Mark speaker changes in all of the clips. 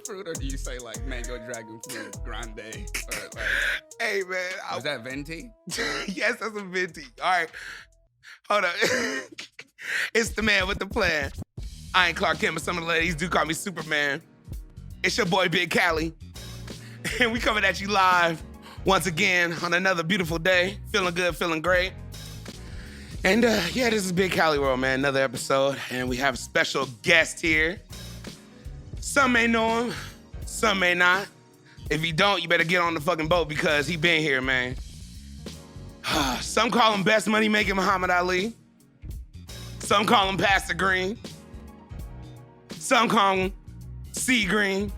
Speaker 1: fruit, or do you say like mango dragon fruit grande? Or like,
Speaker 2: Hey, man.
Speaker 1: was that venti?
Speaker 2: Yes, that's a venti. All right. Hold up. It's the man with the plan. I ain't Clark Kent, but some of the ladies do call me Superman. It's your boy Big Cali. And we coming at you live once again on another beautiful day. Feeling good, feeling great. And yeah, this is Big Cali World, man. Another episode. And we have a special guest here. Some may know him, some may not. If you don't, you better get on the fucking boat because he been here, man. Some call him best money making Muhammad Ali. Some call him Pastor Green. Some call him C Green.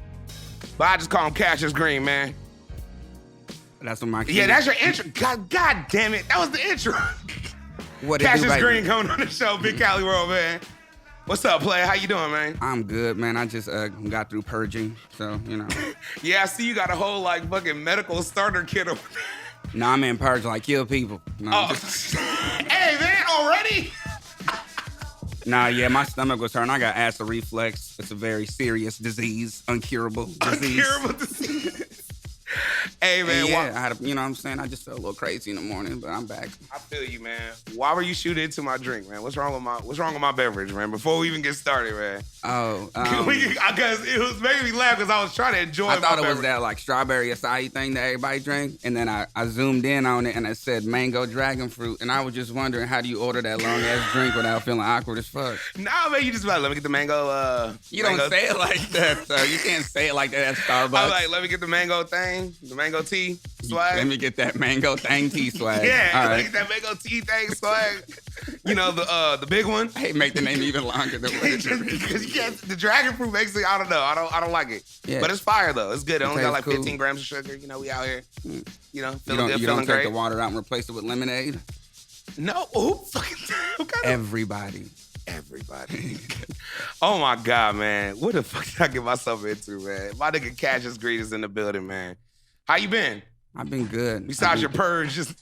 Speaker 2: But I just call him Cashius Green, man.
Speaker 1: That's what my kid.
Speaker 2: Yeah, that's your intro. God damn it. That was the intro.
Speaker 1: What it do,
Speaker 2: Cashius
Speaker 1: baby?
Speaker 2: Green coming on the show, Big Cali World, man. What's up, player? How you doing, man?
Speaker 1: I'm good, man. I just got through purging, so you know.
Speaker 2: Yeah, I see you got a whole like fucking medical starter kit over there.
Speaker 1: No, I'm in purge, like kill people. No,
Speaker 2: Oh, hey man, already?
Speaker 1: Nah, yeah, my stomach was hurting. I got acid reflux. It's a very serious disease, uncurable disease.
Speaker 2: Uncurable disease. Hey man,
Speaker 1: And yeah, I had, you know what I'm saying? I just felt a little crazy in the morning, but I'm back.
Speaker 2: I feel you, man. Why were you shooting into my drink, man? What's wrong with my beverage, man? Before we even get started, man.
Speaker 1: Oh,
Speaker 2: Because it was making me laugh because I was trying to enjoy
Speaker 1: I
Speaker 2: my
Speaker 1: thought it
Speaker 2: beverage.
Speaker 1: was that like strawberry acai thing that everybody drank, and then I zoomed in on it and it said mango dragon fruit, and I was just wondering how do you order that long ass drink without feeling awkward as fuck?
Speaker 2: Nah, man, you just about let me get the mango.
Speaker 1: You
Speaker 2: mango.
Speaker 1: don't say it like that, sir. You can't say it like that at Starbucks.
Speaker 2: I'm like, let me get the mango thing, the mango tea swag.
Speaker 1: Let me get that mango thang tea swag.
Speaker 2: Yeah,
Speaker 1: All
Speaker 2: let me
Speaker 1: right.
Speaker 2: get that mango tea thing swag. You know the big one.
Speaker 1: Hey, make the name even longer than what it is.
Speaker 2: Because you can't. The dragon fruit makes it. I don't know. I don't like it.
Speaker 1: Yeah.
Speaker 2: But it's fire though. It's good. It only got like
Speaker 1: tastes
Speaker 2: 15
Speaker 1: cool.
Speaker 2: grams of sugar. You know, we out here. You know,
Speaker 1: You
Speaker 2: feeling
Speaker 1: don't,
Speaker 2: good,
Speaker 1: you
Speaker 2: feeling
Speaker 1: don't take
Speaker 2: great.
Speaker 1: the water out and replace it with lemonade?
Speaker 2: No, who fucking what kind of
Speaker 1: Everybody.
Speaker 2: everybody? Oh my god, man, what the fuck did I get myself into, man? My nigga Cashius Green is in the building, man. How you been?
Speaker 1: I've been good.
Speaker 2: Besides your purge, just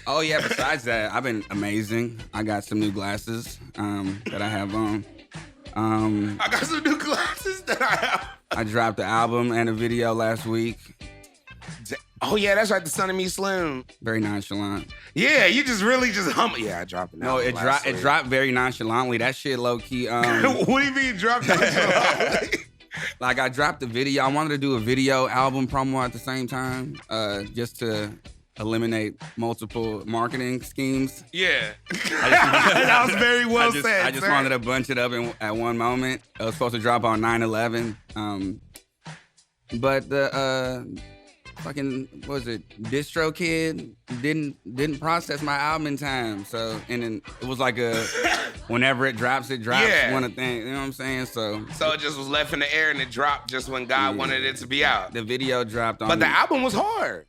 Speaker 1: Oh, yeah, besides that, I've been amazing. I got some new glasses that I have on.
Speaker 2: I got some new glasses that I have.
Speaker 1: I dropped the album and a video last week.
Speaker 2: Oh yeah, that's right. The Son of Me Slim.
Speaker 1: Very nonchalant.
Speaker 2: Yeah, you just really just hum. Yeah, I dropped it.
Speaker 1: No, it dropped very nonchalantly. That shit low key.
Speaker 2: What do you mean dropped that?
Speaker 1: Like I dropped the video. I wanted to do a video album promo at the same time, just to eliminate multiple marketing schemes.
Speaker 2: Yeah, that was very well said.
Speaker 1: I just
Speaker 2: sir.
Speaker 1: wanted to bunch it up at one moment. It was supposed to drop on 9/11, but the fucking what was it? Distro Kid didn't process my album in time. So and then it was like a whenever it drops
Speaker 2: Yeah.
Speaker 1: one of things. You know what I'm saying? So
Speaker 2: So it just was left in the air and it dropped just when God wanted it to be out.
Speaker 1: the video dropped on.
Speaker 2: But the album was hard.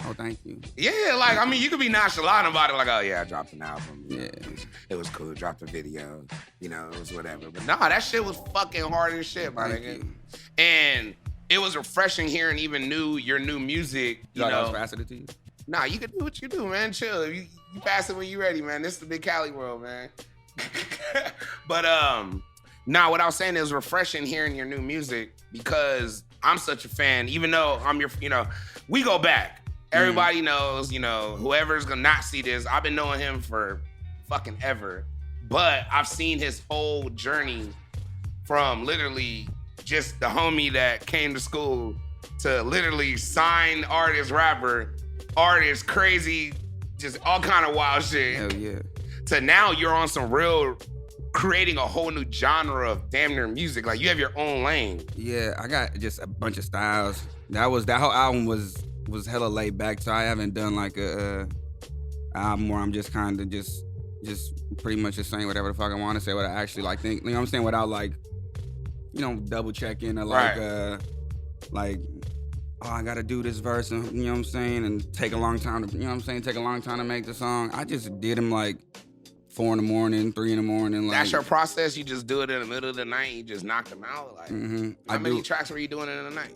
Speaker 1: Oh, thank you.
Speaker 2: Yeah, like I mean, you could be nonchalant about it, like, oh yeah, I dropped an album.
Speaker 1: Yeah.
Speaker 2: It was cool. Dropped a video. You know, it was whatever. But nah, that shit was fucking hard as shit, my
Speaker 1: Thank
Speaker 2: nigga.
Speaker 1: you.
Speaker 2: And it was refreshing hearing even your new music. You
Speaker 1: I was
Speaker 2: know,
Speaker 1: faster to you.
Speaker 2: nah, you can do what you do, man. Chill. You pass it when you ready, man. This is the Big Cali World, man. But nah, what I was saying is refreshing hearing your new music because I'm such a fan. Even though I'm your, you know, we go back. Everybody knows, you know, whoever's gonna not see this, I've been knowing him for fucking ever. But I've seen his whole journey from literally just the homie that came to school to literally signed artist, rapper, artist, crazy, just all kind of wild shit.
Speaker 1: Hell yeah.
Speaker 2: To now you're on some real, creating a whole new genre of damn near music. Like you have your own lane.
Speaker 1: Yeah, I got just a bunch of styles. That whole album was hella laid back, so I haven't done like a album where I'm just kind of just pretty much just saying whatever the fuck I want to say, what I actually like think. You know what I'm saying? Without like, you know, double checking or like like, oh, I gotta do this verse, and you know what I'm saying, and take a long time to, you know what I'm saying, take a long time to make the song. I just did them like 4 a.m, 3 a.m. Like,
Speaker 2: That's your process. You just do it in the middle of the night. You just knock them out. Like how many
Speaker 1: do.
Speaker 2: tracks were you doing in the night?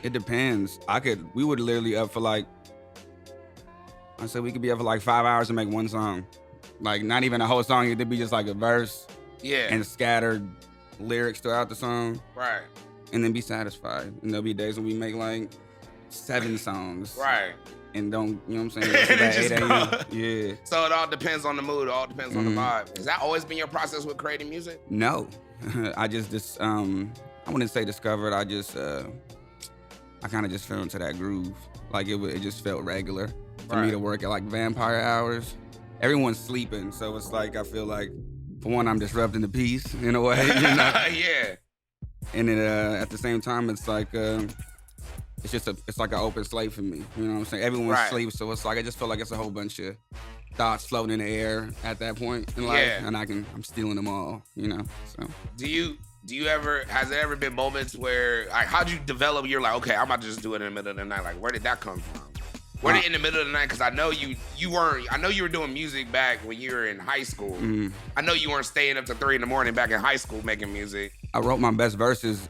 Speaker 1: It depends. We would literally up for like, I said we could be up for like 5 hours to make one song. Like not even a whole song, it'd be just like a verse
Speaker 2: Yeah.
Speaker 1: and scattered lyrics throughout the song,
Speaker 2: Right.
Speaker 1: and then be satisfied. And there'll be days when we make like 7 songs,
Speaker 2: Right.
Speaker 1: and don't, you know what I'm saying? Go to
Speaker 2: And it
Speaker 1: bed
Speaker 2: just
Speaker 1: 8 a.m. Yeah.
Speaker 2: So it all depends on the mood. It all depends on the vibe. Has that always been your process with creating music?
Speaker 1: No, I just I wouldn't say discovered. I kind of just fell into that groove. Like it just felt regular for me to work at like vampire hours. Everyone's sleeping, so it's like I feel like for one I'm disrupting the peace in a way, you know?
Speaker 2: Yeah.
Speaker 1: And then at the same time it's like it's like an open slate for me. You know what I'm saying? Everyone sleeps, so it's like I just feel like it's a whole bunch of thoughts floating in the air at that point in life, and I'm stealing them all, you know. So
Speaker 2: has there ever been moments where, like, how'd you develop? You're like, okay, I'm about to just do it in the middle of the night. Like, where did that come from? Where did in the middle of the night? Because I know I know you were doing music back when you were in high school.
Speaker 1: Mm-hmm.
Speaker 2: I know you weren't staying up to 3 a.m. back in high school making music.
Speaker 1: I wrote my best verses.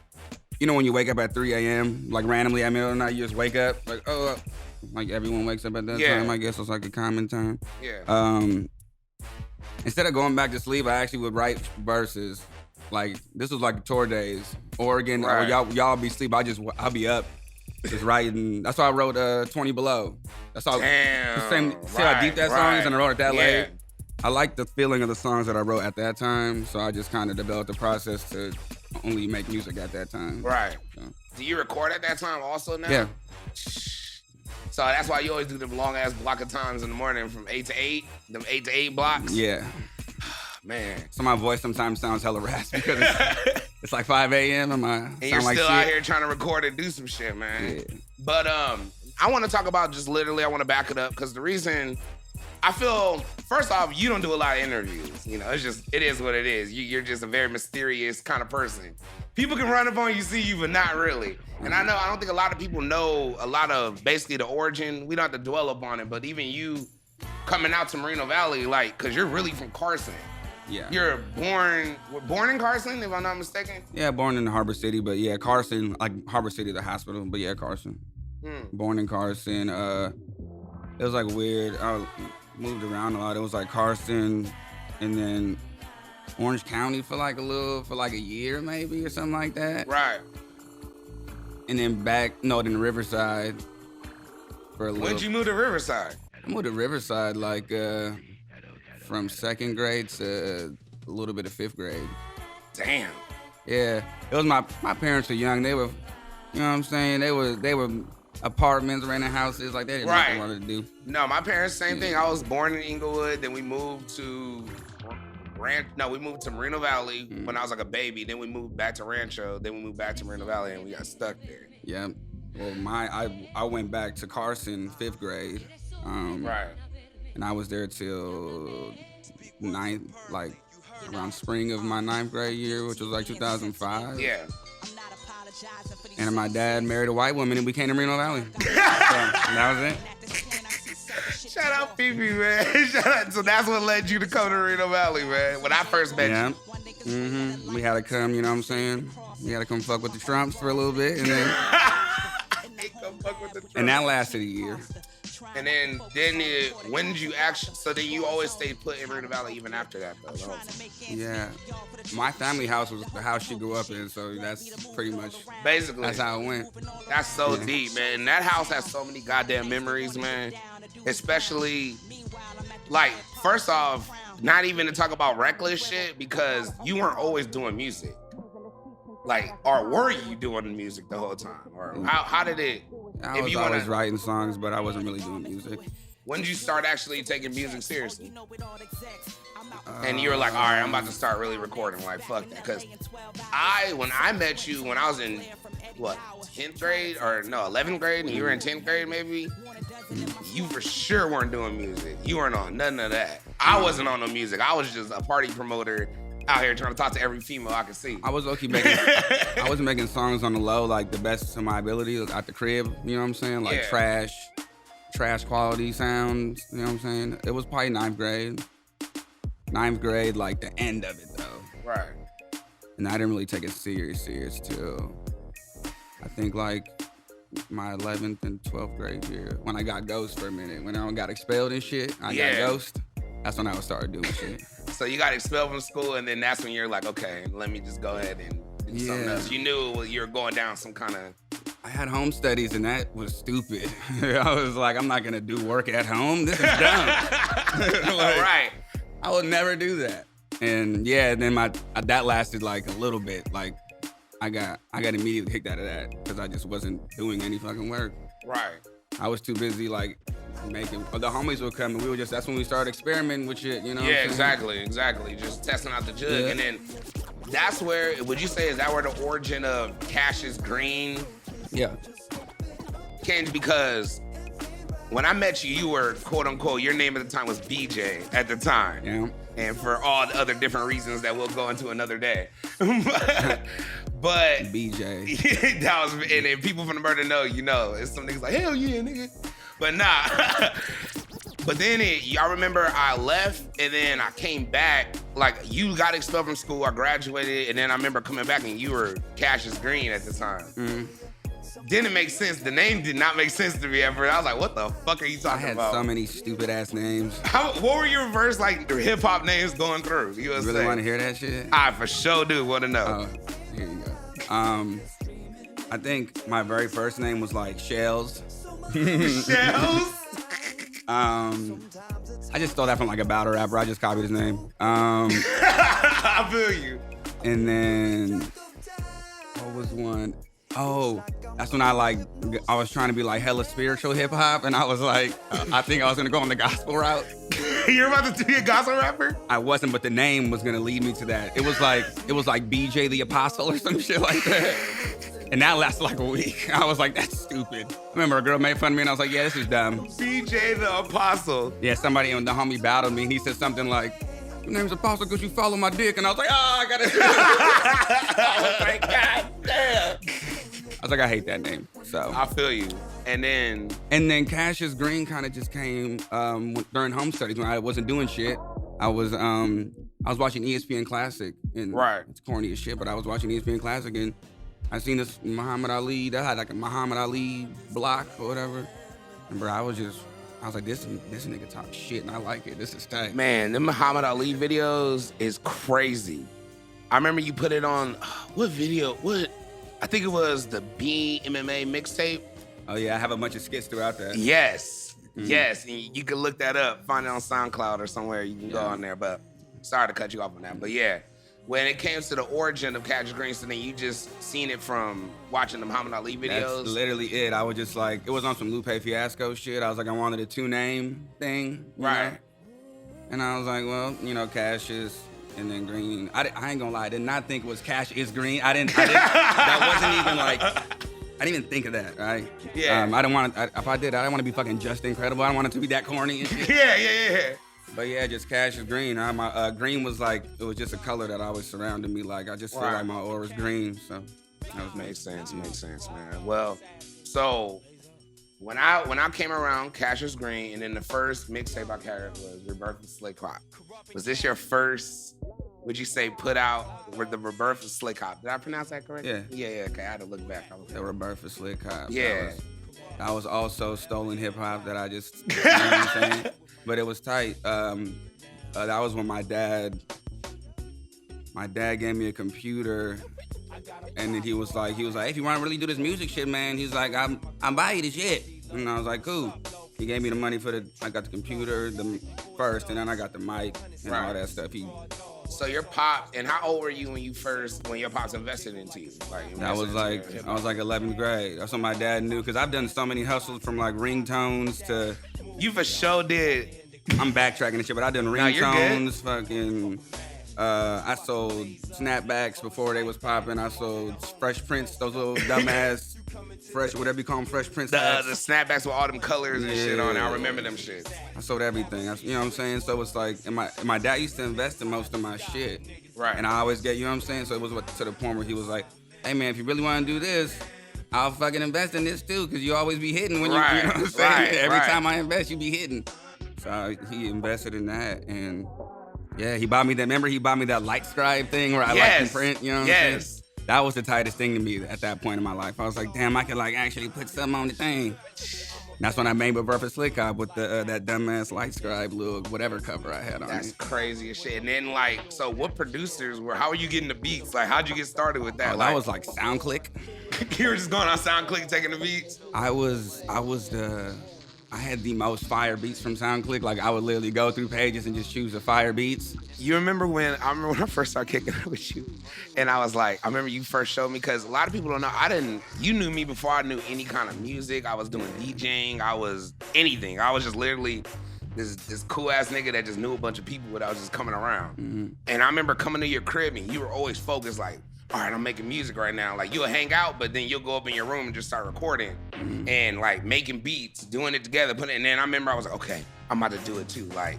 Speaker 1: You know when you wake up at 3 a.m., like randomly at the middle of the night, you just wake up, like, oh, like everyone wakes up at that time, I guess it's like a common time.
Speaker 2: Yeah.
Speaker 1: Instead of going back to sleep, I actually would write verses. Like, this was like tour days. Oregon, y'all be asleep, I'll be up, just writing. That's why I wrote 20 Below. That's all.
Speaker 2: Damn.
Speaker 1: See how deep that song is, and I wrote it that late?
Speaker 2: Yeah.
Speaker 1: I like the feeling of the songs that I wrote at that time, so I just kind of developed the process to only make music at that time.
Speaker 2: Right.
Speaker 1: So.
Speaker 2: Do you record at that time also now?
Speaker 1: Yeah.
Speaker 2: So that's why you always do them long ass block of times in the morning from 8 to 8, them 8 to 8 blocks?
Speaker 1: Yeah.
Speaker 2: Man.
Speaker 1: So my voice sometimes sounds hella raspy because it's like 5 a.m.
Speaker 2: and you're still out here trying to record and do some shit, man.
Speaker 1: Yeah.
Speaker 2: But I want to talk about just literally, I want to back it up because the reason I feel, first off, you don't do a lot of interviews. You know, it is what it is. You're just a very mysterious kind of person. People can run up on you, see you, but not really. And I don't think a lot of people know a lot of basically the origin. We don't have to dwell upon it, but even you coming out to Moreno Valley, like, because you're really from Carson.
Speaker 1: Yeah.
Speaker 2: You're born in Carson, if I'm not mistaken?
Speaker 1: Yeah, born in Harbor City, but yeah, Carson, like Harbor City, the hospital, but yeah, Carson. Born in Carson. It was like weird. I moved around a lot. It was like Carson and then Orange County for like a year maybe or something like that.
Speaker 2: Right.
Speaker 1: And then then Riverside for a little.
Speaker 2: When'd you move to Riverside?
Speaker 1: I moved to Riverside like from 2nd grade to a little bit of 5th grade.
Speaker 2: Damn.
Speaker 1: Yeah. It was my parents were young. They were, you know what I'm saying? They were apartments, renting houses, like they didn't know what they wanted to do.
Speaker 2: No, my parents, same thing. I was born in Inglewood, then we moved to Moreno Valley when I was like a baby. Then we moved back to Rancho. Then we moved back to Moreno Valley, and we got stuck there.
Speaker 1: Yeah. Well, I went back to Carson 5th grade.
Speaker 2: Right.
Speaker 1: And I was there till 9th, like around spring of my 9th grade year, which was like 2005.
Speaker 2: Yeah.
Speaker 1: And my dad married a white woman, and we came to Moreno Valley. So that was it.
Speaker 2: Shout out Fifi, man. Shout out. So that's what led you to come to Moreno Valley, man. When I first met you.
Speaker 1: Mm-hmm. We had to come, you know what I'm saying? We had to come fuck with the Trumps for a little bit, and then and that lasted a year.
Speaker 2: And then when did you actually? So then you always stayed put in Moreno Valley even after that, though.
Speaker 1: Yeah, my family house was the house she grew up in, so that's pretty much
Speaker 2: basically
Speaker 1: that's how it went.
Speaker 2: That's so deep, man. That house has so many goddamn memories, man. Especially, like, first off, not even to talk about reckless shit because you weren't always doing music. Like, or were you doing the music the whole time? Or how did it?
Speaker 1: I was always writing songs, but I wasn't really doing music.
Speaker 2: When did you start actually taking music seriously? And you were like, all right, I'm about to start really recording. Like, fuck that. Because when I met you, when I was in, 10th grade? Or no, 11th grade, and you were in 10th grade maybe, you for sure weren't doing music. You weren't on none of that. I wasn't on no music. I was just a party promoter out here trying to talk to every female I could see.
Speaker 1: I was I was making songs on the low, like the best of my ability at the crib, you know what I'm saying? Like trash quality sounds, you know what I'm saying? It was probably 9th grade. 9th grade, like the end of it though.
Speaker 2: Right.
Speaker 1: And I didn't really take it serious till I think like my 11th and 12th grade year when I got Ghost for a minute. When I got expelled and shit, I got Ghost. That's when I started doing shit.
Speaker 2: So you got expelled from school, and then that's when you're like, okay, let me just go ahead and do something else. You knew you were going down some kind of...
Speaker 1: I had home studies, and that was stupid. I was like, I'm not going to do work at home. This is dumb.
Speaker 2: Right.
Speaker 1: I would never do that. And yeah, then that lasted like a little bit. Like I got immediately kicked out of that because I just wasn't doing any fucking work.
Speaker 2: Right.
Speaker 1: I was too busy like making. The homies would come and that's when we started experimenting with shit. You know?
Speaker 2: Yeah, exactly. Just testing out the jug, and then that's where. Would you say is that where the origin of Cashius Green?
Speaker 1: Yeah.
Speaker 2: Came because when I met you, you were quote unquote. Your name at the time was BJ at the time.
Speaker 1: Yeah.
Speaker 2: And for all the other different reasons that we'll go into another day. But
Speaker 1: BJ.
Speaker 2: That was, and then people from the murder know, it's some niggas like, hell yeah, nigga. But nah. But then y'all remember I left and then I came back. Like you got expelled from school, I graduated, and then I remember coming back and you were Cashius Green at the time. Mm-hmm. Didn't make sense. The name did not make sense to me at first. I was like, what the fuck are you talking about?
Speaker 1: I had so many stupid ass names.
Speaker 2: What were your first like hip hop names going through? You
Speaker 1: really want to hear that shit?
Speaker 2: I for sure do want to know.
Speaker 1: Here you go. I think my very first name was like Shells.
Speaker 2: Shells?
Speaker 1: I just stole that from like a battle rapper. I just copied his name.
Speaker 2: I feel you.
Speaker 1: And then what was one? Oh, that's when I was trying to be like hella spiritual hip hop, and I was like, I think I was gonna go on the gospel route.
Speaker 2: You're about to be a gospel rapper?
Speaker 1: I wasn't, but the name was gonna lead me to that. It was like BJ the Apostle or some shit like that. And that lasted like a week. I was like, that's stupid. I remember a girl made fun of me, and I was like, yeah, this is dumb.
Speaker 2: BJ the Apostle.
Speaker 1: Yeah, somebody on the homie battled me, and he said something like, your name's Apostle because you follow my dick. And I was like, I gotta do it. I was like, God damn. I was like, I hate that name. So
Speaker 2: I feel you. And then
Speaker 1: Cashius Green kind of just came during home studies when I wasn't doing shit. I was watching ESPN Classic, and it's corny as shit, but I was watching ESPN Classic, and I seen this Muhammad Ali. That had like a Muhammad Ali block or whatever. And bro, I was like, this nigga talk shit, and I like it. This is tight.
Speaker 2: Man, the Muhammad Ali videos is crazy. I remember you put it on, what video? What? I think it was the MMA mixtape.
Speaker 1: Oh yeah, I have a bunch of skits throughout that.
Speaker 2: Yes, yes. And you can look that up, find it on SoundCloud or somewhere. You can go on there, but sorry to cut you off on that. But yeah, when it came to the origin of Cashius Green, so then you just seen it from watching the Muhammad Ali videos?
Speaker 1: That's literally it. I was just like, it was on some Lupe Fiasco shit. I was like, I wanted a 2-name thing. You know? And I was like, well, Cashius and then Green. I ain't gonna lie, I did not think it was Cashius Green. That wasn't even like, I didn't even think of that, right?
Speaker 2: Yeah.
Speaker 1: I don't want to, if I did, I don't want to be fucking Just Incredible. I don't want it to be that corny and shit.
Speaker 2: Yeah.
Speaker 1: But yeah, just Cashius Green. My green was like, it was just a color that always surrounded me. Like, I just feel like my aura's green, so that was
Speaker 2: makes sense, man. Well, so when I came around Cashius Green, and then the first mixtape I carried was Rebirth of Slick Hop. Was this your first, would you say, put out with the Rebirth of Slick Hop? Did I pronounce that correct?
Speaker 1: Yeah.
Speaker 2: Yeah, okay, I had to look back.
Speaker 1: The Rebirth of Slick Hop.
Speaker 2: Yeah.
Speaker 1: That was also stolen hip hop that I just, you know what I'm saying? But it was tight. That was when my dad gave me a computer, and then he was like, if you want to really do this music shit, man, he's like, I'm buying you the shit. And I was like, cool. He gave me the money I got the computer first, and then I got the mic and all that stuff.
Speaker 2: So your pop, and how old were you when your pops invested into you?
Speaker 1: I was like 11th grade. That's what my dad knew, because I've done so many hustles from like ringtones to.
Speaker 2: You for sure did.
Speaker 1: I'm backtracking and shit, but I done ringtones, fucking. I sold snapbacks before they was popping. I sold Fresh Prince, those little dumbass whatever you call them, Fresh Prince.
Speaker 2: The snapbacks with all them colors and shit on it. I remember them shit.
Speaker 1: I sold everything. You know what I'm saying? So it's like, and my dad used to invest in most of my shit.
Speaker 2: Right.
Speaker 1: And I always get, you know what I'm saying? So it was to the point where he was like, hey man, if you really want to do this, I'll fucking invest in this too, because you always be hitting when you know what I'm saying? Every time I invest, you be hitting. So he invested in that, and yeah, he bought me that. Remember, he bought me that light scribe thing where I like to print. You know what I'm saying? That was the tightest thing to me at that point in my life. I was like, damn, I could like actually put something on the thing. That's when I made with Brother Slick Cop with the that dumbass Light Scribe look, whatever cover I had on.
Speaker 2: That's
Speaker 1: it.
Speaker 2: crazy as shit. And then like, so what producers were? How were you getting the beats? Like, how'd you get started with that?
Speaker 1: Oh, that was like SoundClick.
Speaker 2: You were just going on SoundClick taking the beats.
Speaker 1: I had the most fire beats from SoundClick. Like I would literally go through pages and just choose the fire beats.
Speaker 2: I remember when I first started kicking it with you, and I was like, I remember you first showed me, because a lot of people don't know. You knew me before I knew any kind of music. I was doing DJing. I was anything. I was just literally this cool ass nigga that just knew a bunch of people without just coming around.
Speaker 1: Mm-hmm.
Speaker 2: And I remember coming to your crib and you were always focused like, all right, I'm making music right now. Like you'll hang out, but then you'll go up in your room and just start recording and like making beats, doing it together, and then I remember I was like, okay, I'm about to do it too. Like,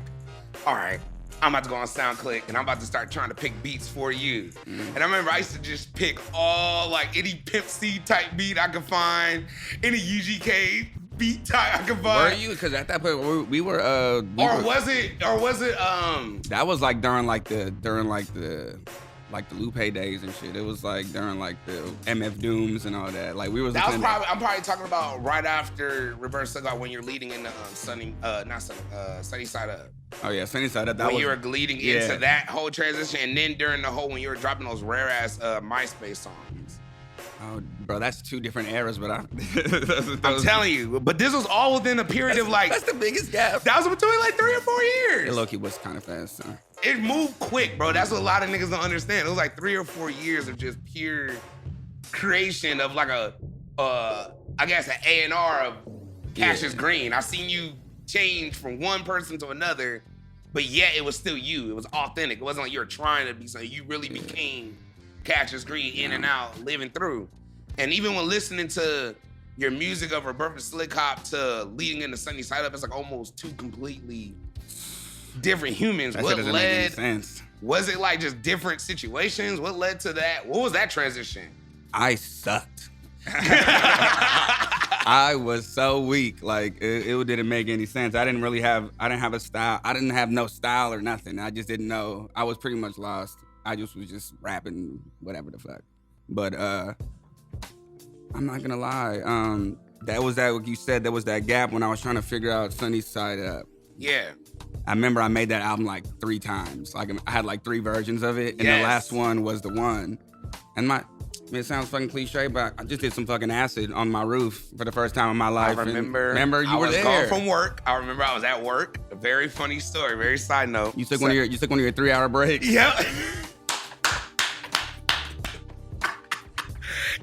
Speaker 2: all right, I'm about to go on SoundClick and I'm about to start trying to pick beats for you. And I remember I used to just pick all like any Pimp C type beat I could find, any UGK beat type I could find.
Speaker 1: Were you? Because at that point we were
Speaker 2: was it
Speaker 1: that was like during the Lupe days and shit. It was like during like the MF Dooms and all that. Like we was.
Speaker 2: I'm probably talking about right after Reverse Cigar when you're leading in the Sunny Side Up.
Speaker 1: Oh yeah, Sunny Side Up.
Speaker 2: When you were leading into that whole transition, and then during the whole when you were dropping those rare ass MySpace songs.
Speaker 1: Oh, bro, that's two different eras, but
Speaker 2: I'm telling you. But this was all within a period of like.
Speaker 1: That's the biggest gap.
Speaker 2: That was between like 3 or 4 years.
Speaker 1: It low-key was kind of fast, so.
Speaker 2: It moved quick, bro. That's what a lot of niggas don't understand. It was like 3 or 4 years of just pure creation of like I guess an A&R of Cashius Green. I've seen you change from one person to another, but yet it was still you. It was authentic. It wasn't like you were trying to be something. You really became Cashius Green in and out, living through. And even when listening to your music of Roberta Slick Hop to leading into Sunny Side Up, it's like almost two completely different humans.
Speaker 1: That
Speaker 2: what
Speaker 1: doesn't make any sense.
Speaker 2: Was it like just different situations? What led to that? What was that transition?
Speaker 1: I sucked. I was so weak. Like it didn't make any sense. I didn't have a style. I didn't have no style or nothing. I just didn't know. I was pretty much lost. I was just rapping whatever the fuck. But I'm not gonna lie. That was that, like you said, there was that gap when I was trying to figure out Sunny Side Up.
Speaker 2: Yeah.
Speaker 1: I remember I made that album like 3 times. Like I had like 3 versions of it, and the last one was the one. And it sounds fucking cliche, but I just did some fucking acid on my roof for the first time in my life.
Speaker 2: I remember
Speaker 1: you were there.
Speaker 2: I was going from work. I remember I was at work. A very funny story, very side note.
Speaker 1: You took one of your 3-hour breaks.
Speaker 2: Yep.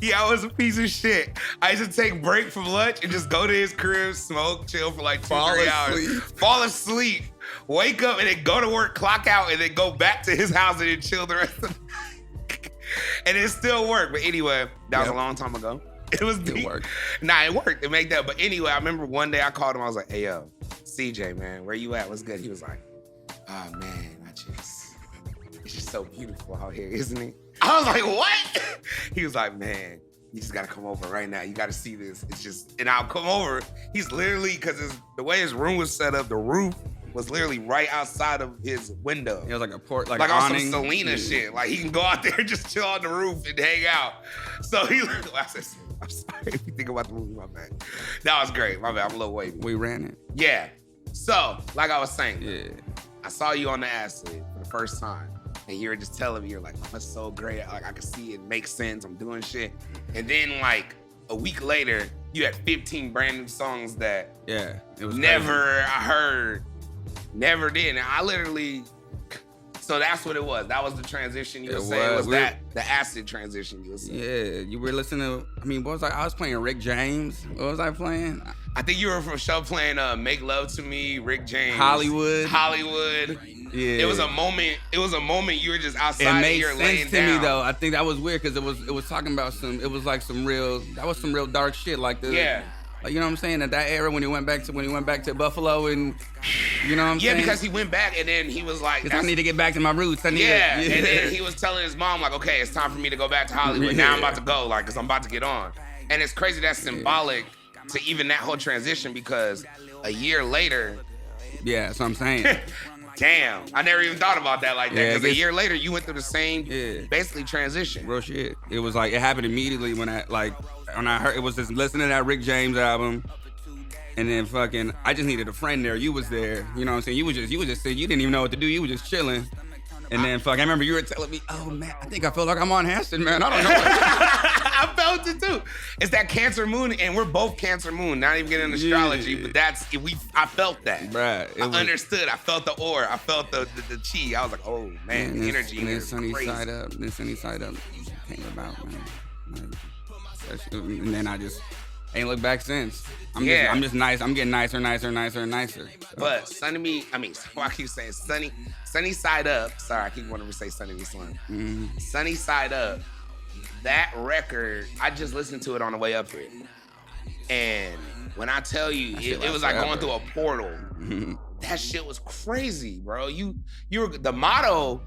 Speaker 2: Yeah, I was a piece of shit. I used to take break from lunch and just go to his crib, smoke, chill for like 2-3 hours. Fall asleep, wake up, and then go to work, clock out, and then go back to his house and then chill the rest of the night. And it still worked. But anyway, that was a long time ago. It was deep.
Speaker 1: It worked.
Speaker 2: Nah, it worked. It made that. But anyway, I remember one day I called him. I was like, hey, yo, CJ, man, where you at? What's good? He was like, oh, man, it's just so beautiful out here, isn't it? I was like, what? He was like, man, you just gotta come over right now. You gotta see this. It's just, and I'll come over. He's literally, because the way his room was set up, the roof was literally right outside of his window.
Speaker 1: It was like a port, like
Speaker 2: on
Speaker 1: awning.
Speaker 2: Some Selena shit. Like he can go out there and just chill on the roof and hang out. So I said, I'm sorry if you think about the movie, my bad. That was great, my bad, I'm a little wavy.
Speaker 1: We ran it.
Speaker 2: Yeah. So, like I was saying,
Speaker 1: yeah,
Speaker 2: I saw you on the acid for the first time. And you were just telling me, you're like, oh, that's so great. Like I can see it makes sense. I'm doing shit. And then like a week later, you had 15 brand new songs that
Speaker 1: it was
Speaker 2: never I heard, never did. And I literally, so that's what it was. That was the transition you were saying. It was the acid transition you were saying.
Speaker 1: Yeah, you were listening to, what was I was playing Rick James. What was I playing?
Speaker 2: I think you were from show playing Make Love to Me, Rick James.
Speaker 1: Hollywood.
Speaker 2: Yeah. It was a moment you were just outside and you're laying down. It made sense to me though.
Speaker 1: I think that was weird because it was talking about some real dark shit like the.
Speaker 2: Yeah.
Speaker 1: Like, you know what I'm saying? At that era when he went back to Buffalo and you know what I'm saying?
Speaker 2: Yeah, because he went back and then he was like,
Speaker 1: I need to get back to my roots.
Speaker 2: And then he was telling his mom like, okay, it's time for me to go back to Hollywood. Now I'm about to go, like, because I'm about to get on. And it's crazy that's symbolic to even that whole transition because a year later.
Speaker 1: Yeah, that's what I'm saying.
Speaker 2: Damn, I never even thought about that like that. Because a year later, you went through the same, basically transition.
Speaker 1: Real shit. It was like it happened immediately when I heard it was just listening to that Rick James album, And then fucking, I just needed a friend there. You was there. You know what I'm saying? You was just sitting. You didn't even know what to do. You was just chilling. And then fuck, I remember you were telling me, oh man, I think I feel like I'm on acid, man. I don't know.
Speaker 2: I felt it too. It's that Cancer moon, and we're both Cancer moon. Not even getting into astrology, but I felt that.
Speaker 1: Bruh,
Speaker 2: I understood. I felt the aura. I felt the chi. I was like, oh man, the energy in
Speaker 1: there
Speaker 2: here
Speaker 1: is
Speaker 2: is
Speaker 1: sunny
Speaker 2: crazy.
Speaker 1: side up. Then sunny side up came about, man. And then I just ain't looked back since. I'm just nice. I'm getting nicer. So.
Speaker 2: But why keep saying sunny side up? Sorry, I keep wanting to say sunny slang.
Speaker 1: Mm-hmm.
Speaker 2: Sunny side up. That record, I just listened to it on the way up here, and when I tell you, it was like going through a portal.
Speaker 1: Mm-hmm.
Speaker 2: That shit was crazy, bro. You were the motto.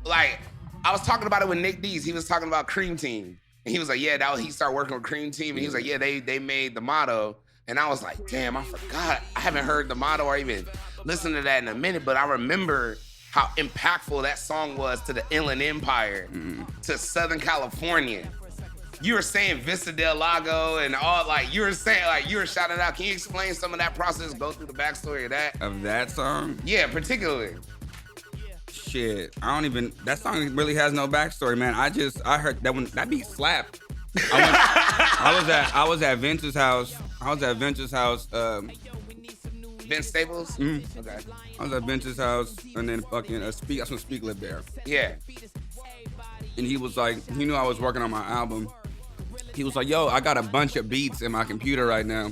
Speaker 2: Like I was talking about it with Nick Dees. He was talking about Cream Team. And he was like, yeah, he started working with Cream Team. And he was like, yeah, they made the motto. And I was like, damn, I forgot. I haven't heard the motto or even listened to that in a minute. But I remember how impactful that song was to the Inland Empire, to Southern California. You were saying Vista del Lago and all, like, you were shouting out. Can you explain some of that process, go through the backstory of that?
Speaker 1: Of that song?
Speaker 2: Yeah, particularly.
Speaker 1: Shit, that song really has no backstory, man. I heard that one, that beat slapped. I was at Vince's house.
Speaker 2: Vince Staples?
Speaker 1: Mm-hmm.
Speaker 2: Okay.
Speaker 1: I was at Vince's house, and then fucking that's when Speak lived there.
Speaker 2: Yeah.
Speaker 1: And he was like, he knew I was working on my album. He was like, yo, I got a bunch of beats in my computer right now.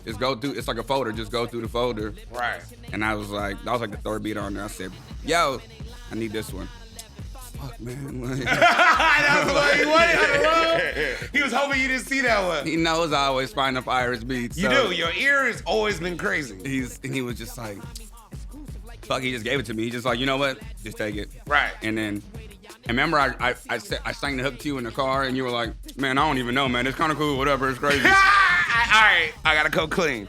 Speaker 1: Just go through, it's like a folder, just go through the folder.
Speaker 2: Right.
Speaker 1: And I was like, that was like the third beat on there. I said, yo, I need this one. Fuck, man. Like,
Speaker 2: that was what he wanted on the road. He was hoping you didn't see that one.
Speaker 1: he knows I always find the Irish beats.
Speaker 2: You do. Your ear has always been crazy.
Speaker 1: He was just like, fuck, he just gave it to me. He just like, you know what? Just take it.
Speaker 2: Right.
Speaker 1: And then, and remember I sang the hook to you in the car, and you were like, man, I don't even know, man. It's kind of cool, whatever, it's crazy.
Speaker 2: All right, I gotta go clean.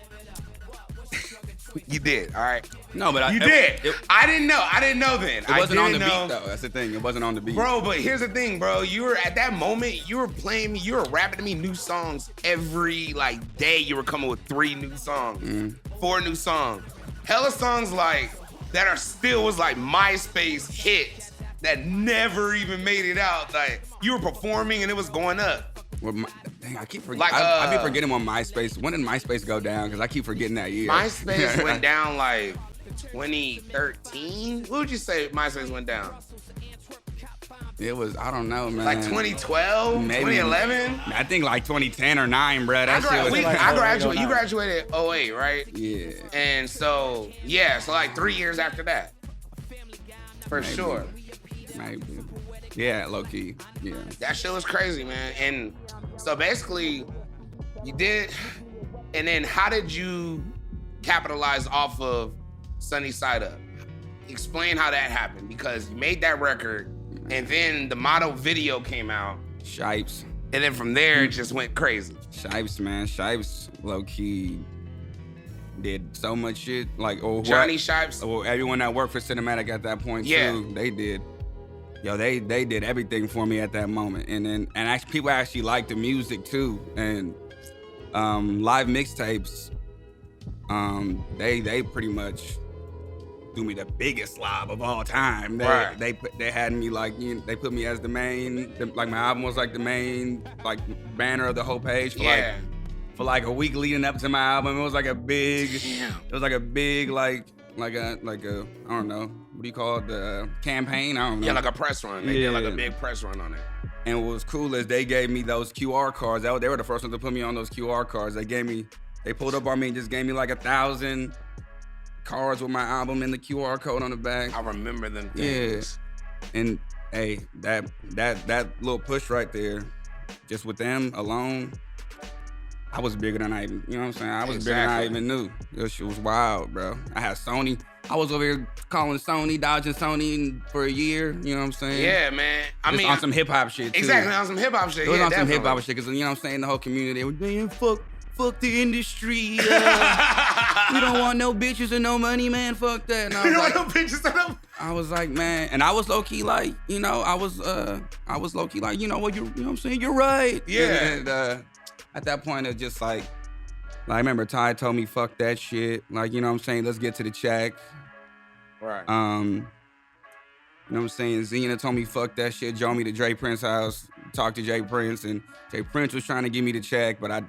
Speaker 2: You did, all right?
Speaker 1: No, but
Speaker 2: I didn't know then.
Speaker 1: It wasn't on the beat, though. That's the thing. It wasn't on the beat.
Speaker 2: Bro, but here's the thing, bro. You were, at that moment, you were playing me, you were rapping to me new songs every, like, day. You were coming with 3 new songs, 4 new songs. Hella songs, like, that are still was, like, MySpace hits that never even made it out. Like, you were performing and it was going up.
Speaker 1: Well, dang, I keep forgetting. I be forgetting when MySpace. When did MySpace go down? Because I keep forgetting that year.
Speaker 2: MySpace went down like 2013. What would you say MySpace went down?
Speaker 1: It was, I don't know, man.
Speaker 2: Like 2012,
Speaker 1: maybe
Speaker 2: 2011.
Speaker 1: I think like 2010 or 9, bro. That shit was.
Speaker 2: I graduated. You graduated 08, right?
Speaker 1: Yeah.
Speaker 2: And so so like 3 years after that, for
Speaker 1: Maybe.
Speaker 2: sure.
Speaker 1: Maybe. Yeah, low key. Yeah.
Speaker 2: That shit was crazy, man. And so basically, you did. And then how did you capitalize off of Sunny Side Up? Explain how that happened, because you made that record, and then the motto video came out.
Speaker 1: Shipes.
Speaker 2: And then from there, it just went crazy.
Speaker 1: Shipes, man. Shipes, low key, did so much shit. Like,
Speaker 2: Johnny Shipes.
Speaker 1: Well, everyone that worked for Cinematic at that point, too, they did. Yo, they did everything for me at that moment. And actually, people actually liked the music, too. And live mixtapes, they pretty much do me the biggest lob of all time. They had me like, they put me as the main, like my album was like the main like banner of the whole page for like a week leading up to my album. It was like a big, like a I don't know, what do you call it, the campaign? I don't know.
Speaker 2: Yeah, like a press run. They did like a big press run on it.
Speaker 1: And what was cool is they gave me those QR cards. They were the first ones to put me on those QR cards. They pulled up on me and just gave me like 1,000 cards with my album and the QR code on the back.
Speaker 2: I remember them things.
Speaker 1: Yeah. And hey, that little push right there, just with them alone, I was bigger than I even, you know what I'm saying? I was bigger than I even knew. This shit was wild, bro. I had Sony. I was over here calling Sony, dodging Sony for a year, you know what I'm saying?
Speaker 2: Yeah, man. I mean,
Speaker 1: on some hip hop shit, too.
Speaker 2: Exactly, on some hip hop shit.
Speaker 1: It was on
Speaker 2: definitely.
Speaker 1: some hip hop shit, because, you know what I'm saying? The whole community, they were, man, fuck the industry. We don't want no bitches and no money, man. Fuck that. And I was like,
Speaker 2: no bitches and no.
Speaker 1: I was like, man, and I was low key like, you know, I was low key like, you know what, you know what I'm saying? You're right.
Speaker 2: Yeah.
Speaker 1: And at that point, it's just like, Like, I remember Ty told me, fuck that shit. Like, you know what I'm saying? Let's get to the check.
Speaker 2: Right.
Speaker 1: You know what I'm saying? Zena told me, fuck that shit. Drove me to Jay Prince's house, talked to Jay Prince, and Jay Prince was trying to give me the check, but I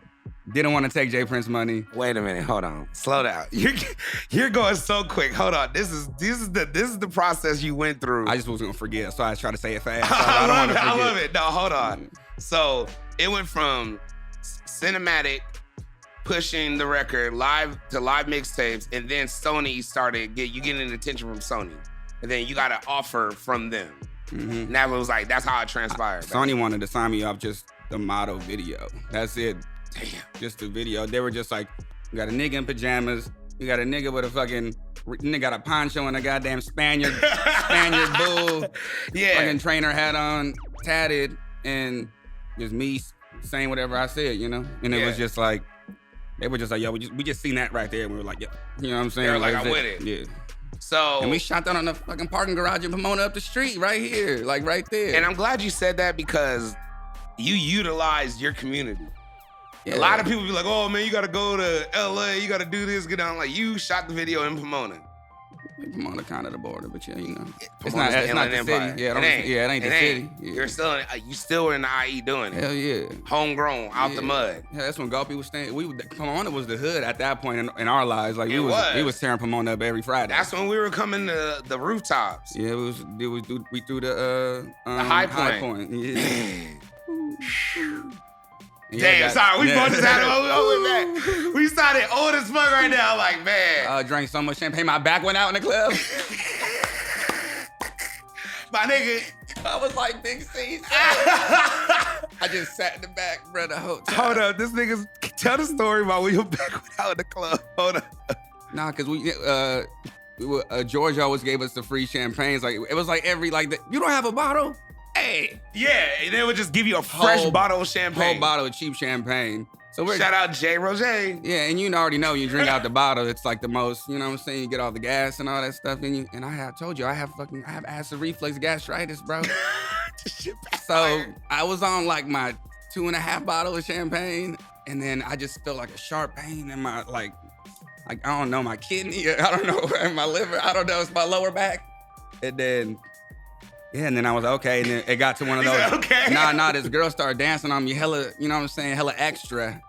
Speaker 1: didn't want to take Jay Prince money.
Speaker 2: Wait a minute, hold on. Slow down. You're going so quick. Hold on. This is the process you went through.
Speaker 1: I just was gonna forget, so I tried to say it fast.
Speaker 2: I
Speaker 1: don't want to
Speaker 2: I
Speaker 1: forget.
Speaker 2: love it. No, hold on. So it went from cinematic pushing the record live to live mixtapes, and then Sony started getting attention from Sony, and then you got an offer from them. And that was like, that's how it transpired.
Speaker 1: Sony wanted to sign me off just the motto video. That's it.
Speaker 2: Damn.
Speaker 1: Just the video. They were just like, you got a nigga in pajamas, you got a nigga with a fucking, nigga got a poncho and a goddamn Spaniard bull, fucking trainer hat on, tatted, and just me saying whatever I said, you know? And it was just like, they were just like, yo, we just seen that right there. And we were like, yeah, you know what I'm saying?
Speaker 2: They were like, I'm with it.
Speaker 1: Yeah.
Speaker 2: So,
Speaker 1: and we shot that on the fucking parking garage in Pomona up the street, right here, like right there.
Speaker 2: And I'm glad you said that because you utilized your community.
Speaker 1: Yeah.
Speaker 2: A lot of people be like, oh man, you gotta go to LA, you gotta do this, get down. Like, you shot the video in Pomona.
Speaker 1: Pomona kind of the border, but yeah, you know. It's
Speaker 2: Pomona's
Speaker 1: not the
Speaker 2: Empire.
Speaker 1: city. Yeah, it ain't the city. Yeah.
Speaker 2: You still in the IE doing it.
Speaker 1: Hell yeah.
Speaker 2: Homegrown, out the mud.
Speaker 1: Yeah, that's when Gulpy was staying. Pomona was the hood at that point in our lives. Like we was tearing Pomona up every Friday.
Speaker 2: That's when we were coming to the rooftops.
Speaker 1: Yeah, we threw the
Speaker 2: high point.
Speaker 1: Yeah.
Speaker 2: Damn, sorry, we both just had it. We started old as fuck right now. Like, man.
Speaker 1: I drank so much champagne, my back went out in the club.
Speaker 2: My nigga.
Speaker 1: I was like Big C. I just sat in the back, bro, the whole time.
Speaker 2: Hold up, this nigga's, tell the story about when your back went out in the club. Hold up.
Speaker 1: Nah, cause George always gave us the free champagnes. Like, it was like you don't have a bottle? Hey.
Speaker 2: Yeah, and they would just give you a fresh bottle of champagne.
Speaker 1: Whole bottle of cheap champagne. So
Speaker 2: shout out J. Roger.
Speaker 1: Yeah, and you already know you drink out the bottle. It's like the most, you know what I'm saying? You get all the gas and all that stuff in you. And I have told you, I have acid reflux gastritis, bro. So I was on like my 2.5 bottle of champagne, and then I just felt like a sharp pain in my like I don't know, my kidney, I don't know, my liver, I don't know, it's my lower back. And then and then I was okay, and then it got to one of those.
Speaker 2: Okay.
Speaker 1: Nah, this girl started dancing on me, hella, you know what I'm saying, hella extra.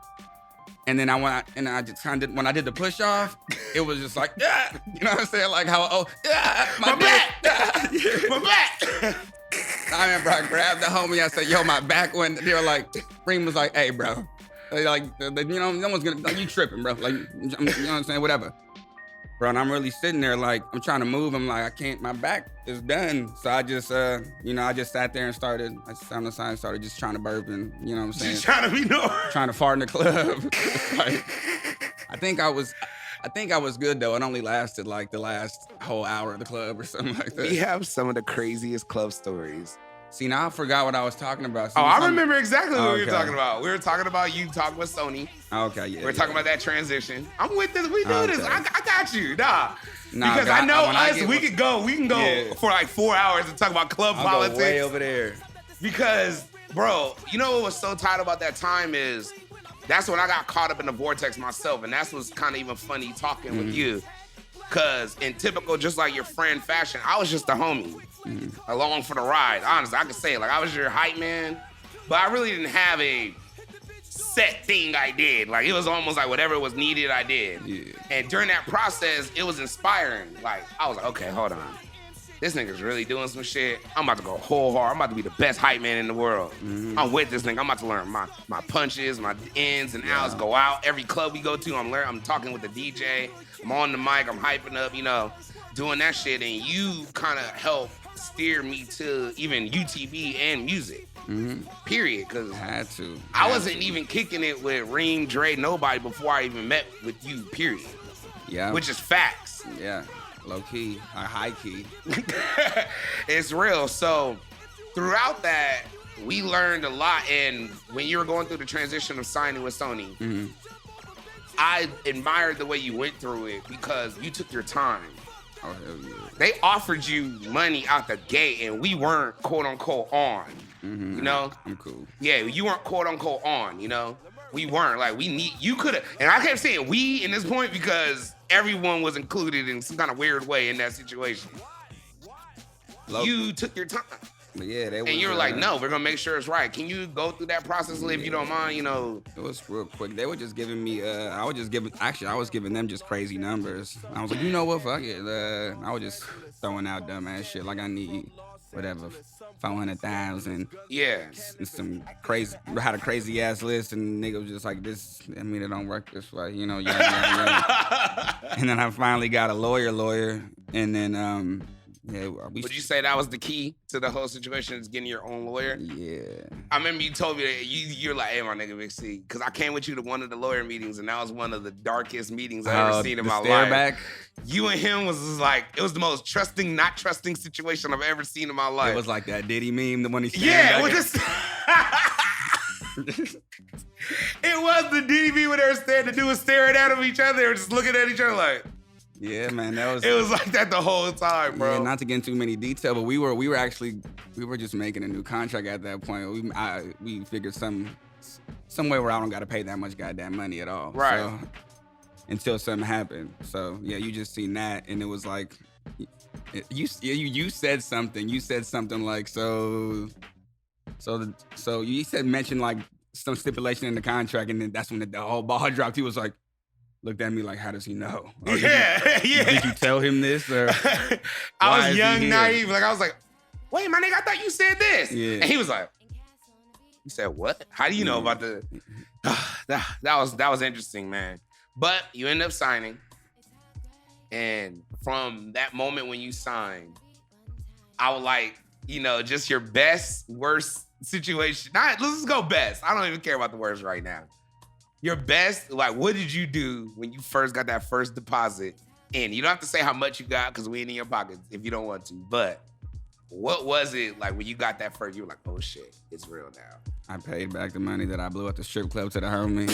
Speaker 1: And then I just kind of, when I did the push off, it was just like, yeah, you know what I'm saying, like how, my back,
Speaker 2: my back.
Speaker 1: I remember I grabbed the homie, I said, yo, my back went, they were like, Reem was like, hey, bro, like, you know, no one's gonna, like, you tripping, bro, like, you know what I'm saying, whatever. Bro, and I'm really sitting there like, I'm trying to move. I'm like, I can't, my back is done. So I just, I just sat there and I sat on the side and started just trying to burp and, you know what I'm saying?
Speaker 2: Just trying to be normal.
Speaker 1: Trying to fart in the club. Like, I think I was good though. It only lasted like the last whole hour of the club or something like that.
Speaker 2: We have some of the craziest club stories.
Speaker 1: See, now I forgot what I was talking about.
Speaker 2: See, I remember exactly what we were talking about. We were talking about you talking with Sony.
Speaker 1: Okay, yeah.
Speaker 2: We were talking about that transition. I'm with this. We do this. I got you. Nah, because
Speaker 1: God,
Speaker 2: I know we can go for like 4 hours and talk about club politics.
Speaker 1: Go way over there.
Speaker 2: Because, bro, you know what was so tight about that time is that's when I got caught up in the vortex myself, and that's what's kind of even funny talking with you. Cause in typical, just like your friend fashion, I was just a homie along for the ride. Honestly, I could say it. Like, I was your hype man, but I really didn't have a set thing I did. Like, it was almost like whatever was needed, I did. Yeah. And during that process, it was inspiring. Like, I was like, okay, hold on. This nigga's really doing some shit. I'm about to go whole hard. I'm about to be the best hype man in the world. I'm with this nigga. I'm about to learn my punches, my ins and outs, go out. Every club we go to, I'm talking with the DJ. I'm on the mic, I'm hyping up, you know, doing that shit. And you kind of help steer me to even UTV and music, period. Because I wasn't even kicking it with Reem, Dre, nobody before I even met with you, period.
Speaker 1: Yeah.
Speaker 2: Which is facts.
Speaker 1: Yeah. Low key, or high key.
Speaker 2: It's real. So throughout that, we learned a lot. And when you were going through the transition of signing with Sony, I admired the way you went through it because you took your time.
Speaker 1: Oh, hell yeah.
Speaker 2: They offered you money out the gate and we weren't quote unquote on, you know?
Speaker 1: I'm cool.
Speaker 2: Yeah, you weren't quote unquote on, you know? We weren't. Like, you could have, and I kept saying we in this point because everyone was included in some kind of weird way in that situation. You took your time.
Speaker 1: But yeah, they
Speaker 2: and you were like, no, we're gonna make sure it's right. Can you go through that process if you don't mind? You know,
Speaker 1: it was real quick. They were just giving me. I was giving them just crazy numbers. I was like, you know what, fuck it. I was just throwing out dumbass shit like I need whatever 400,000.
Speaker 2: Yeah,
Speaker 1: some crazy. Had a crazy ass list, and nigga was just like, this. I mean, it don't work this way, you know. Yeah. And then I finally got a lawyer, and then yeah.
Speaker 2: Would you say that was the key to the whole situation, is getting your own lawyer?
Speaker 1: Yeah.
Speaker 2: I remember you told me that you're like, hey, my nigga Big C, because I came with you to one of the lawyer meetings, and that was one of the darkest meetings I've ever seen in my life.
Speaker 1: Back?
Speaker 2: You and him was just like, it was the most trusting, not trusting situation I've ever seen in my life.
Speaker 1: It was like that Diddy meme, the one he
Speaker 2: back. It was the Diddy meme when they were staring at each other, or just looking at each other like.
Speaker 1: Yeah, man, it was
Speaker 2: like that the whole time, bro.
Speaker 1: Yeah, not to get into too many details, but we were just making a new contract at that point. We figured some way where I don't got to pay that much goddamn money at all.
Speaker 2: Right.
Speaker 1: So, until something happened. So yeah, you just seen that, and it was like, you said something. You said something like so you mentioned like some stipulation in the contract, and then that's when the whole ball dropped. He was like, looked at me like, how does he know? Or
Speaker 2: yeah.
Speaker 1: Did you tell him this? Or
Speaker 2: I was young, naive. Like, I was like, wait, my nigga, I thought you said this.
Speaker 1: Yeah.
Speaker 2: And he was like, you said what? How do you know about the... that was interesting, man. But you end up signing. And from that moment when you signed, I would like, just your best, worst situation. Let's just go best. I don't even care about the worst right now. Your best, like, what did you do when you first got that first deposit in? You don't have to say how much you got because we ain't in your pockets if you don't want to. But what was it like when you got that first? You were like, oh shit, it's real now.
Speaker 1: I paid back the money that I blew at the strip club to the homie.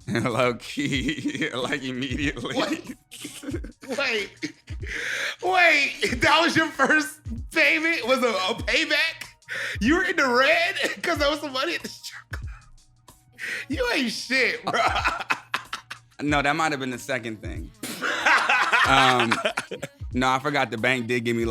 Speaker 1: And low key, like immediately.
Speaker 2: Wait, that was your first payment? Was a payback? You were in the red because there was some money at the strip club. You ain't shit, bro.
Speaker 1: No, that might have been the second thing. No, I forgot the bank did give me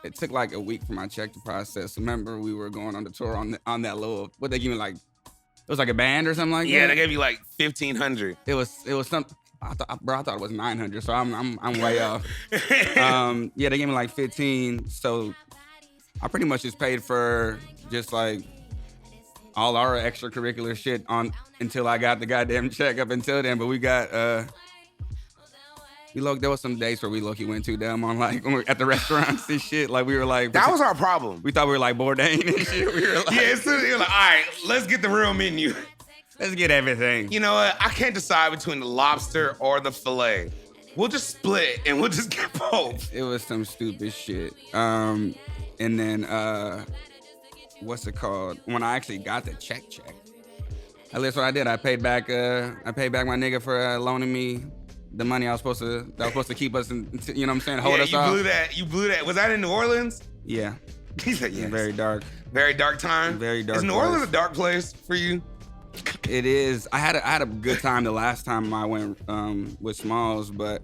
Speaker 1: it took like a week for my check to process. Remember, we were going on the tour on that little, what they give me like, it was like a band or something like that?
Speaker 2: Yeah, they gave you like $1,500.
Speaker 1: It was something, I thought it was 900, so I'm way off. Yeah, they gave me like 15, so I pretty much just paid for just like all our extracurricular shit until I got the goddamn check up until then. But we got there was some dates where we went too dumb on like when we were at the restaurants and shit. Like we were like,
Speaker 2: that was our problem.
Speaker 1: We thought we were like Bourdain and shit. We were like,
Speaker 2: yeah, so you're like, all right, let's get the real menu.
Speaker 1: Let's get everything.
Speaker 2: You know what? I can't decide between the lobster or the filet. We'll just split and we'll just get both.
Speaker 1: It was some stupid shit. And then what's it called? When I actually got the check. That's what I did. I paid back my nigga for loaning me the money that was supposed to keep us in, you know what I'm saying, hold us off.
Speaker 2: You blew that. Was that in New Orleans?
Speaker 1: Yeah.
Speaker 2: He said yes.
Speaker 1: Very dark.
Speaker 2: Very dark time?
Speaker 1: Very dark.
Speaker 2: Is New Orleans a dark place for you?
Speaker 1: It is. I had a good time the last time I went with Smalls, but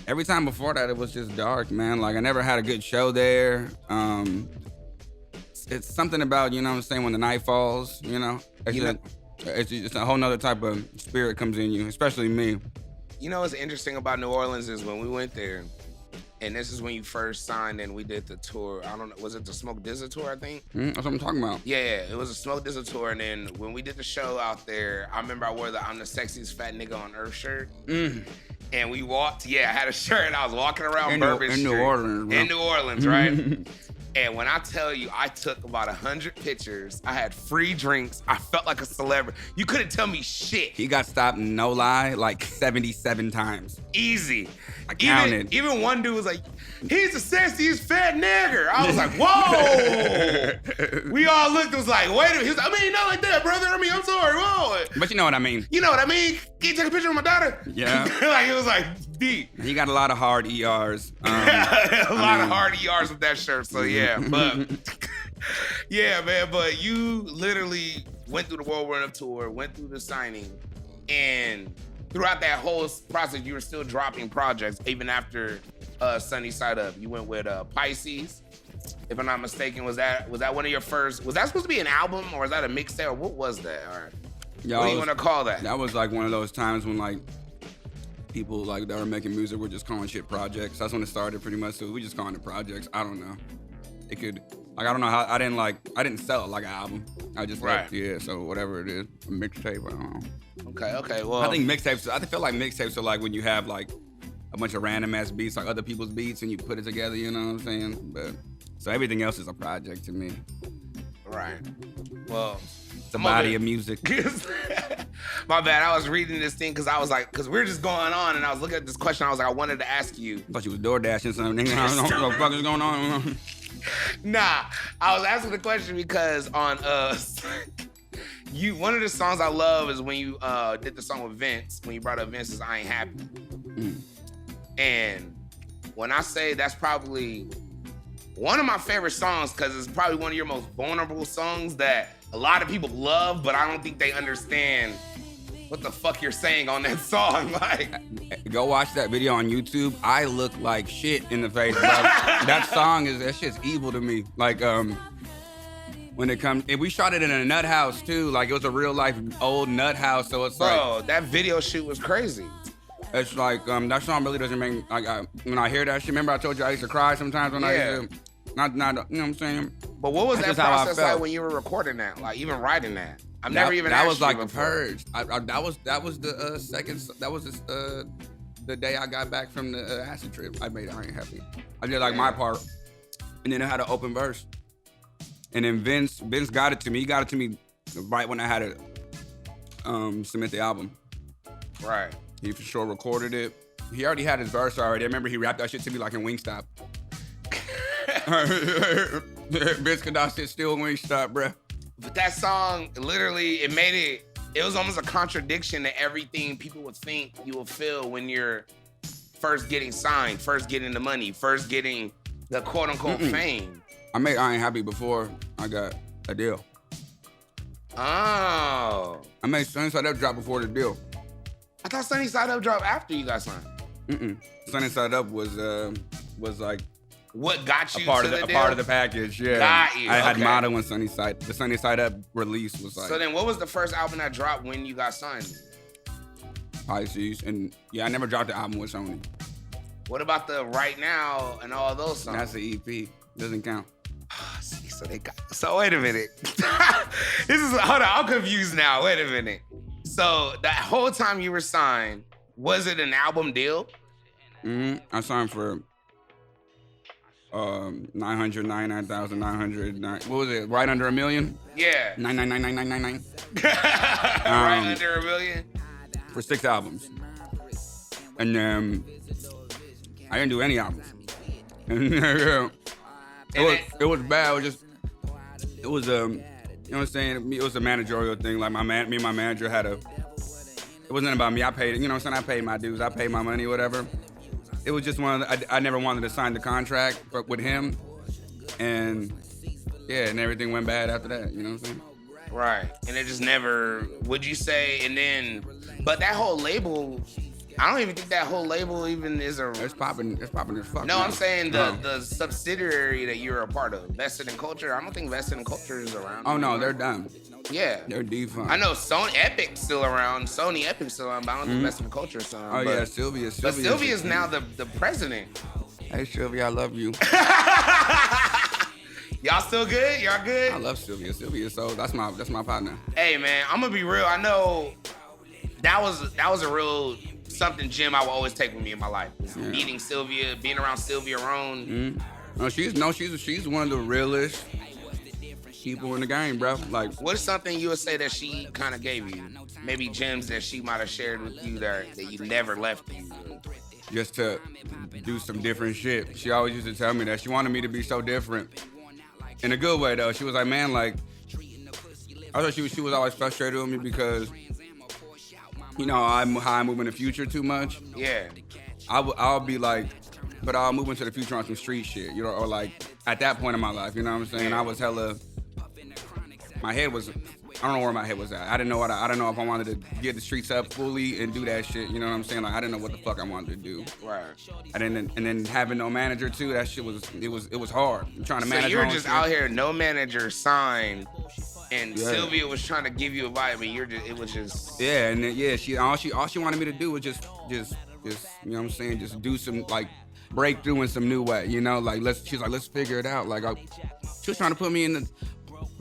Speaker 1: every time before that it was just dark, man. Like I never had a good show there. It's something about, you know what I'm saying, when the night falls, you know? It's just a whole nother type of spirit comes in you, especially me.
Speaker 2: You know what's interesting about New Orleans is when we went there, and this is when you first signed and we did the tour. I don't know, was it the Smoke Dizza tour, I think?
Speaker 1: That's what I'm talking about.
Speaker 2: Yeah, it was a Smoke Dizza tour, and then when we did the show out there, I remember I wore the I'm the sexiest fat nigga on earth shirt. And we walked, I had a shirt and I was walking around Bourbon Street.
Speaker 1: In New Orleans, bro.
Speaker 2: In New Orleans, right? And when I tell you, I took about 100 pictures. I had free drinks. I felt like a celebrity. You couldn't tell me shit.
Speaker 1: He got stopped, no lie, like 77 times.
Speaker 2: Easy.
Speaker 1: I counted.
Speaker 2: Even one dude was like, he's the sexiest fat nigger. I was like, whoa. We all looked and was like, wait a minute. He was like, I mean, not like that, brother. I mean, I'm sorry. Whoa.
Speaker 1: But you know what I mean.
Speaker 2: You know what I mean? Can you take a picture of my daughter?
Speaker 1: Yeah.
Speaker 2: Like, it was like deep.
Speaker 1: He got a lot of hard ERs.
Speaker 2: A lot of hard ERs with that shirt. So yeah, but yeah, man. But you literally went through the Whirlwind tour, went through the signing, and throughout that whole process, you were still dropping projects even after Sunny Side Up. You went with Pisces, if I'm not mistaken. Was that one of your first? Was that supposed to be an album or was that a mixtape or what was that? Or what do you want to call that?
Speaker 1: That was like one of those times when like people like that were making music were just calling shit projects. That's when it started pretty much. So we just calling it projects. I don't know. It could. Like, I don't know how, I didn't sell it like an album. I just, so whatever it is, a mixtape, I don't know.
Speaker 2: Okay, well.
Speaker 1: I think mixtapes, I feel like mixtapes are like when you have like a bunch of random ass beats, like other people's beats, and you put it together, you know what I'm saying? But, so everything else is a project to me.
Speaker 2: Right. Well.
Speaker 1: It's a body of music.
Speaker 2: My bad, I was reading this thing because I was like, because we're just going on, and I was looking at this question, I was like, I wanted to ask you.
Speaker 1: I thought you was door dashing something, I don't know what the fuck is going on.
Speaker 2: Nah, I was asking the question because on one of the songs I love is when you did the song with Vince, when you brought up Vince's I Ain't Happy. And when I say that's probably one of my favorite songs because it's probably one of your most vulnerable songs that a lot of people love, but I don't think they understand what the fuck you're saying on that song. Like,
Speaker 1: go watch that video on YouTube. I look like shit in the face. That song that shit's evil to me. Like, when it comes, and we shot it in a nut house too. Like, it was a real life old nut house. So it's
Speaker 2: bro, that video shoot was crazy.
Speaker 1: It's like, that song really doesn't make, like, when I hear that shit, remember I told you I used to cry sometimes when I used to, not, you know what I'm saying?
Speaker 2: But what was that process like when you were recording that? Like, even writing that? I've never even
Speaker 1: that
Speaker 2: asked
Speaker 1: was
Speaker 2: you
Speaker 1: like
Speaker 2: before.
Speaker 1: a purge. That was the second. That was the day I got back from the acid trip. I made it. I Ain't Happy. I did like my part, and then I had an open verse, and then Vince got it to me. He got it to me right when I had to submit the album.
Speaker 2: Right.
Speaker 1: He for sure recorded it. He already had his verse already. I remember he rapped that shit to me like in Wingstop. Vince could not sit still in Wingstop, bruh.
Speaker 2: But that song, literally, it was almost a contradiction to everything people would think you will feel when you're first getting signed, first getting the money, first getting the quote unquote fame.
Speaker 1: I made I Ain't Happy before I got a deal.
Speaker 2: Oh.
Speaker 1: I made Sunny Side Up drop before the deal.
Speaker 2: I thought Sunny Side Up dropped after you got signed.
Speaker 1: Sunny Side Up was like
Speaker 2: what got you
Speaker 1: a part
Speaker 2: to
Speaker 1: of
Speaker 2: the
Speaker 1: a
Speaker 2: deal?
Speaker 1: part of the package. Yeah,
Speaker 2: got you.
Speaker 1: I had Motto and the Sunny Side Up release was like.
Speaker 2: So then, what was the first album that dropped when you got signed?
Speaker 1: Pisces, and I never dropped the album with Sony.
Speaker 2: What about the Right Now and all those songs?
Speaker 1: That's the EP. Doesn't count.
Speaker 2: See, so wait a minute. Hold on, I'm confused now. Wait a minute. So that whole time you were signed, was it an album deal?
Speaker 1: I signed for 999,900. What was it? Right under $1 million?
Speaker 2: Yeah.
Speaker 1: 9999999.
Speaker 2: Right under $1 million?
Speaker 1: For 6 albums. And then I didn't do any albums. It was bad. It was you know what I'm saying? It was a managerial thing. Like me and my manager it wasn't about me. I paid, you know what I'm saying? I paid my dues. I paid my money, whatever. It was just I never wanted to sign the contract with him. And yeah, and everything went bad after that, you know what I'm saying?
Speaker 2: Right. And it just never, would you say, but that whole label, I don't even think that whole label even is
Speaker 1: It's popping as fuck.
Speaker 2: No, I'm saying the subsidiary that you're a part of, Vested in Culture. I don't think Vested in Culture is around.
Speaker 1: Oh no, they're done.
Speaker 2: Yeah.
Speaker 1: They're defunct.
Speaker 2: I know Sony Epic's still around. But I don't think Vested in Culture is still around.
Speaker 1: Oh yeah, Sylvia.
Speaker 2: But Sylvia's now the president.
Speaker 1: Hey Sylvia, I love you.
Speaker 2: Y'all still good? Y'all good?
Speaker 1: I love Sylvia. So that's my partner.
Speaker 2: Hey man, I'm gonna be real. I know that was a real something Jim I will always take with me in my life. Meeting Sylvia, being around Sylvia Roan.
Speaker 1: No, she's one of the realest people in the game, bro. Like,
Speaker 2: what is something you would say that she kind of gave you? Maybe gems that she might have shared with you that you never left you.
Speaker 1: Just to do some different shit. She always used to tell me that she wanted me to be so different. In a good way though. She was like, man, like, I thought she was always frustrated with me because, you know, how I move in the future too much.
Speaker 2: Yeah.
Speaker 1: I'll be like, but I'll move into the future on some street shit, you know, or like at that point in my life, you know what I'm saying? I was hella, my head was don't know where my head was at. I didn't know I don't know if I wanted to get the streets up fully and do that shit. You know what I'm saying? Like I didn't know what the fuck I wanted to do.
Speaker 2: Right.
Speaker 1: And then having no manager too. That shit was hard. I'm trying to manage.
Speaker 2: So you were just
Speaker 1: shit.
Speaker 2: out here, no manager signed, and Sylvia was trying to give you a vibe, but it was just.
Speaker 1: Yeah, and then, yeah, all she wanted me to do was just you know what I'm saying, just do some like breakthrough in some new way, you know, like she's like let's figure it out. Like she was trying to put me in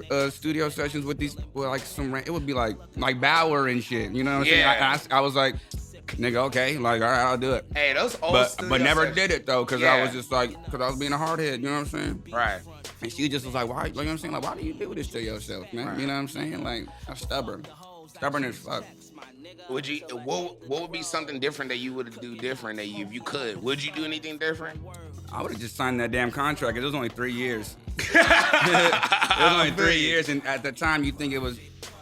Speaker 1: the studio sessions with these, well, like it would be like Bauer and shit, you know what I'm saying? I was like, nigga, okay, like all right, I'll do it.
Speaker 2: Hey, those old
Speaker 1: but never did it though, cause I was just like, cause I was being a hardhead, you know what I'm saying?
Speaker 2: Right.
Speaker 1: And she just was like, why, you know what I'm saying? Like, why do you do this to yourself, man? Right. You know what I'm saying? Like, I'm stubborn as fuck.
Speaker 2: Would you? What would be something different that you would do different if you could? Would you do anything different?
Speaker 1: I would have just signed that damn contract. It was only 3 years. It was only 3 years, and at the time you think it was.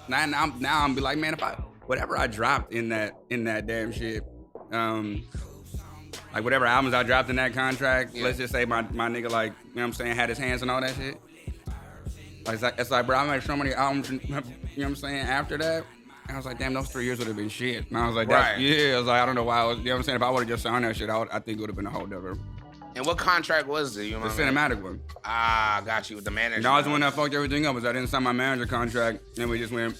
Speaker 1: Now I'm be like, man, if whatever I dropped in that damn shit, like whatever albums I dropped in that contract, let's just say my nigga, like, you know what I'm saying, had his hands on all that shit. Like it's like, bro, I made so many albums, you know what I'm saying, after that. I was like, damn, those 3 years would have been shit. And I was like, I was like, I don't know why I was, you know what I'm saying? If I would have just signed that shit, I think it would have been a whole different.
Speaker 2: And what contract was it? You know
Speaker 1: the cinematic one.
Speaker 2: Ah, got you with the manager.
Speaker 1: That was the one that fucked everything up, was I didn't sign my manager contract, and we just went,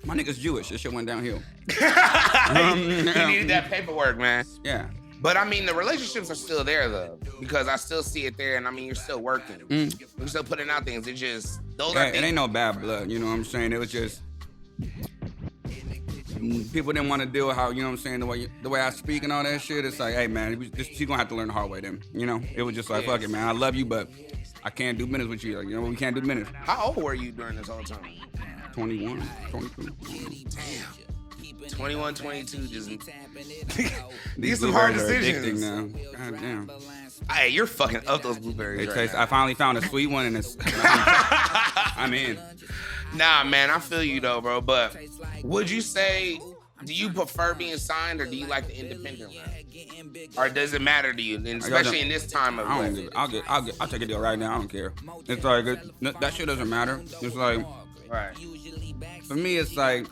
Speaker 1: my nigga's Jewish. This shit went downhill.
Speaker 2: You needed that paperwork, man.
Speaker 1: Yeah.
Speaker 2: But I mean, the relationships are still there though, because I still see it there, and I mean, you're still working. You're still putting out things. It just those are. It
Speaker 1: ain't no bad blood. You know what I'm saying? It was just people didn't want to deal with how, you know what I'm saying, the way I speak and all that shit. It's like, hey man, she's gonna have to learn the hard way then. You know, it was just like, fuck it, man. I love you, but I can't do business with you. Like, you know, we can't do business.
Speaker 2: How old were you during this whole time?
Speaker 1: 21, 22.
Speaker 2: Damn. 21, 22, just these some hard decisions.
Speaker 1: Now. God damn.
Speaker 2: Hey, you're fucking up those blueberries.
Speaker 1: I finally found a sweet one, and it's I'm in.
Speaker 2: Nah, man, I feel you though, bro. But would you say, do you prefer being signed or do you like the independent rap? Or does it matter to you, and especially in this time of life?
Speaker 1: I'll take a deal right now. I don't care. It's like that shit doesn't matter. It's like,
Speaker 2: right.
Speaker 1: For me, it's like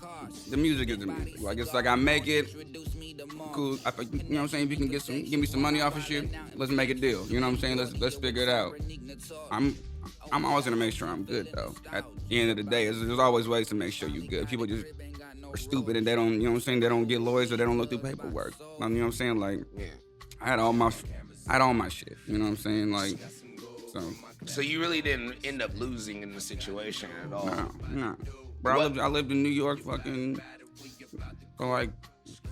Speaker 1: the music is the music. Like it's like I make it cool. You know what I'm saying? If you can give me some money off of shit, let's make a deal. You know what I'm saying? Let's figure it out. I'm always gonna make sure I'm good though. At the end of the day, there's always ways to make sure you're good. People just are stupid and they don't, you know what I'm saying? They don't get lawyers or they don't look through paperwork. You know what I'm saying? Like, I had all my shit. You know what I'm saying? Like,
Speaker 2: so you really didn't end up losing in the situation at all?
Speaker 1: No. Bro, I lived in New York fucking for like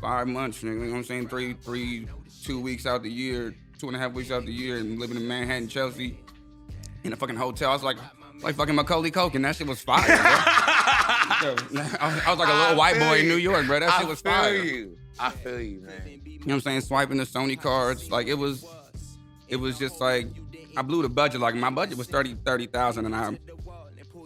Speaker 1: 5 months. You know what I'm saying? 2 weeks out the year, 2.5 weeks out the year, and living in Manhattan, Chelsea, in a fucking hotel. I was like fucking Macaulay Culkin. That shit was fire, bro. I was like a little white boy in New York, bro. That shit was fire.
Speaker 2: I feel you, man.
Speaker 1: You know what I'm saying? Swiping the Sony cards. Like, it was just like, I blew the budget. Like, my budget was $30,000,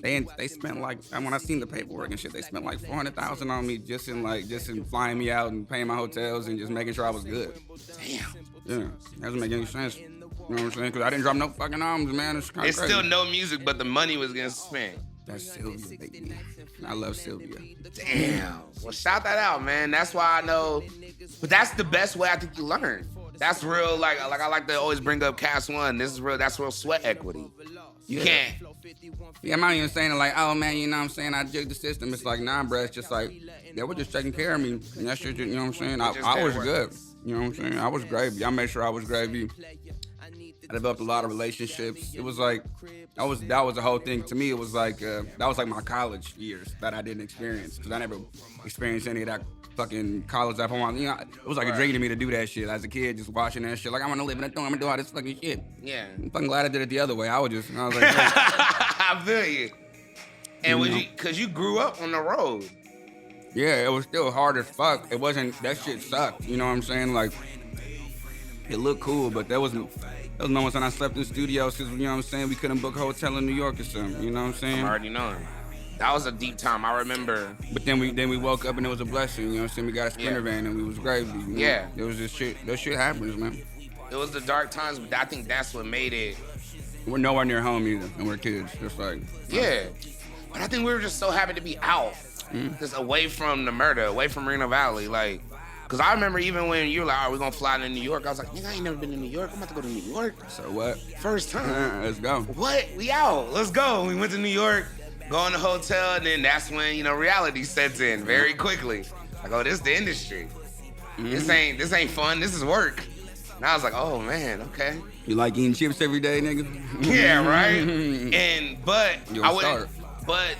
Speaker 1: and they spent like, when I seen the paperwork and shit, they spent like $400,000 on me just in flying me out and paying my hotels and just making sure I was good.
Speaker 2: Damn.
Speaker 1: Yeah, that doesn't make any sense. You know what I'm saying? Because I didn't drop no fucking albums, man. It's kind of crazy.
Speaker 2: Still no music, but the money was getting spent.
Speaker 1: That's Sylvia, baby. I love Sylvia.
Speaker 2: Damn. Well, shout that out, man. That's why I know. But that's the best way I think you learn. That's real. Like I like to always bring up Cash One. This is real. That's real sweat equity. You can't.
Speaker 1: Yeah, I'm not even saying it like, oh man, you know what I'm saying? I jigged the system. It's like, nah, bro. It's just like, they were just taking care of me. And that shit, you know what I'm saying? I was good. You know what I'm saying? I was gravy. I made sure I was gravy. I developed a lot of relationships. It was like, that was the whole thing. To me, it was like, that was like my college years that I didn't experience. Because I never experienced any of that fucking college life. You know, it was like a dream to me to do that shit as a kid, just watching that shit. Like, I want to live in a thing. I'm going to do all this fucking shit.
Speaker 2: Yeah.
Speaker 1: I'm fucking glad I did it the other way. I was like, hey.
Speaker 2: I feel you. And because you grew up on the road.
Speaker 1: Yeah, it was still hard as fuck. It wasn't, that shit sucked. You know what I'm saying? Like, it looked cool, but there was moments when I slept in studios because, you know what I'm saying, we couldn't book a hotel in New York or something. You know what I'm saying?
Speaker 2: I'm already knowing. That was a deep time. I remember.
Speaker 1: But then we woke up and it was a blessing. You know what I'm saying? We got a Sprinter van and we was gravy. You know?
Speaker 2: Yeah.
Speaker 1: It was just shit. That shit happens, man.
Speaker 2: It was the dark times, but I think that's what made it.
Speaker 1: We're nowhere near home either, and we're kids. Just like.
Speaker 2: Yeah. But But I think we were just so happy to be out, just away from the murder, away from Reno Valley, like. Cause I remember even when you were like, "All right, we're gonna fly to New York," I was like, "Nigga, I ain't never been to New York. I'm about to go to New York."
Speaker 1: So what?
Speaker 2: First time.
Speaker 1: Let's go.
Speaker 2: What? We out. Let's go. We went to New York, go in the hotel, and then that's when reality sets in very quickly. Like, oh, this is the industry. This ain't fun. This is work. And I was like, oh man, okay.
Speaker 1: You like eating chips every day, nigga?
Speaker 2: Yeah, right. But
Speaker 1: You'll
Speaker 2: I wouldn't.
Speaker 1: start.
Speaker 2: But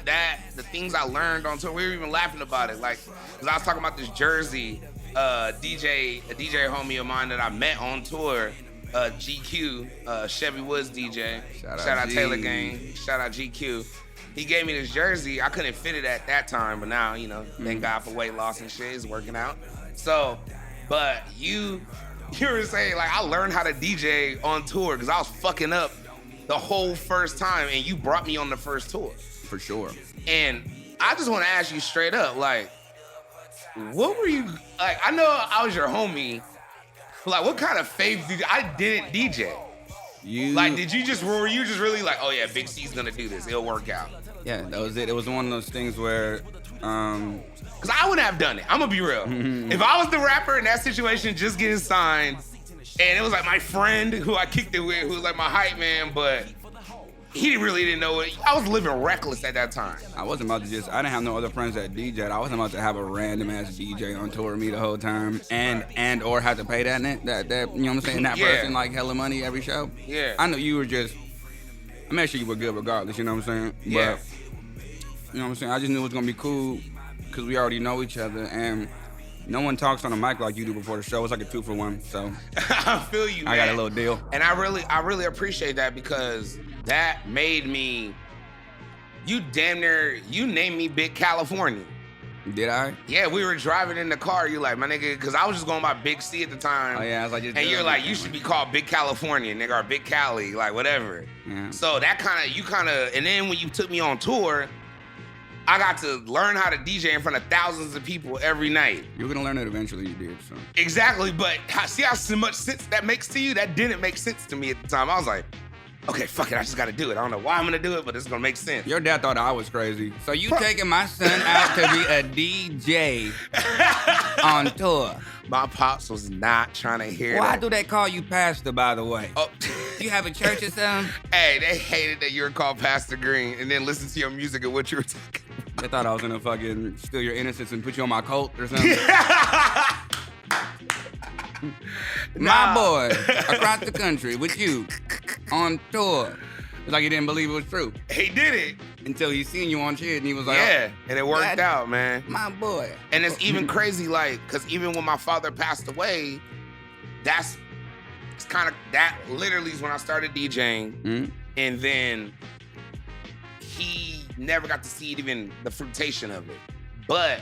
Speaker 2: the things I learned on tour, we were even laughing about it. Like, cause I was talking about this Jersey. A DJ homie of mine that I met on tour, GQ, Chevy Woods DJ. Shout out Taylor Gang. Shout out GQ. He gave me this jersey. I couldn't fit it at that time, but now, thank God for weight loss and shit. It's working out. So, but you were saying, like, I learned how to DJ on tour because I was fucking up the whole first time, and you brought me on the first tour.
Speaker 1: For sure.
Speaker 2: And I just want to ask you straight up, like, what were you like? I know I was your homie. But like, what kind of faith I didn't DJ? Like, were you just really like, oh yeah, Big C's gonna do this, it'll work out?
Speaker 1: Yeah, that was it. It was one of those things where,
Speaker 2: cause I wouldn't have done it. I'm gonna be real. If I was the rapper in that situation, just getting signed, and it was like my friend who I kicked it with, who was like my hype man, but he really didn't know it. I was living reckless at that time.
Speaker 1: I wasn't about to I didn't have no other friends that DJ'd. I wasn't about to have a random ass DJ on tour with me the whole time and or have to pay that you know what I'm saying, that person like hella money every show.
Speaker 2: Yeah.
Speaker 1: I know you were just, I made sure you were good regardless, you know what I'm saying?
Speaker 2: Yeah.
Speaker 1: But, you know what I'm saying? I just knew it was gonna be cool because we already know each other and no one talks on a mic like you do before the show. It's like a 2-for-1, so.
Speaker 2: I feel you, man.
Speaker 1: I got a little deal.
Speaker 2: And I really appreciate that because that made me, you named me Big California.
Speaker 1: Did I?
Speaker 2: Yeah, we were driving in the car. You like, my nigga, because I was just going by Big C at the time.
Speaker 1: Oh, yeah, I was like,
Speaker 2: and you're like, you should be called Big California, nigga, or Big Cali, like, whatever.
Speaker 1: Yeah.
Speaker 2: So that kind of, and then when you took me on tour, I got to learn how to DJ in front of thousands of people every night.
Speaker 1: You were gonna learn it eventually, you did, so.
Speaker 2: Exactly, but see how much sense that makes to you? That didn't make sense to me at the time. I was like, okay, fuck it, I just gotta do it. I don't know why I'm gonna do it, but it's gonna make sense.
Speaker 1: Your dad thought I was crazy. So you taking my son out to be a DJ on tour.
Speaker 2: My pops was not trying to hear
Speaker 1: Why
Speaker 2: that.
Speaker 1: do they call you pastor, by the way?
Speaker 2: Oh.
Speaker 1: You have a church or something?
Speaker 2: Hey, they hated that you were called Pastor Green and then listen to your music and what you were talking about.
Speaker 1: They thought I was gonna fucking steal your innocence and put you on my cult or something. My boy, across the country with you on tour. It's like he didn't believe it was true.
Speaker 2: He did it.
Speaker 1: Until he seen you on shit and he was like,
Speaker 2: yeah, and it worked out, man.
Speaker 1: My boy.
Speaker 2: And it's even crazy, like, because even when my father passed away, it's kind of, that literally is when I started DJing.
Speaker 1: Mm-hmm.
Speaker 2: And then he never got to see even the fruitation of it. But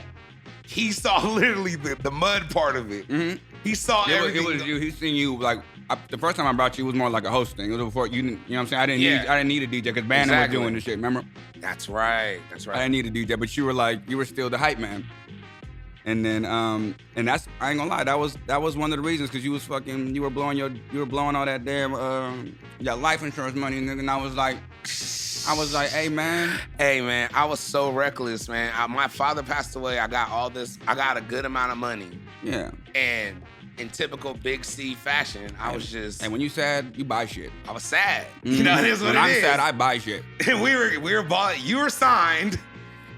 Speaker 2: he saw literally the mud part of it.
Speaker 1: Mm-hmm.
Speaker 2: He saw everything.
Speaker 1: It was you. He seen you like the first time I brought you was more like a host thing. It was before you didn't. You know what I'm saying? I didn't need a DJ because Bannon was doing the shit. Remember?
Speaker 2: That's right.
Speaker 1: I didn't need a DJ, but you were still the hype man. And then and that's, I ain't gonna lie, that was one of the reasons because you were blowing all that damn your life insurance money, nigga. And I was like, hey man,
Speaker 2: I was so reckless, man. My father passed away. I got a good amount of money.
Speaker 1: Yeah.
Speaker 2: And in typical Big C fashion, I was just.
Speaker 1: And when you sad, you buy shit.
Speaker 2: I was sad. Mm-hmm. You know, it is what
Speaker 1: when
Speaker 2: it
Speaker 1: I'm
Speaker 2: is.
Speaker 1: sad, I buy shit.
Speaker 2: And we were bought. You were signed,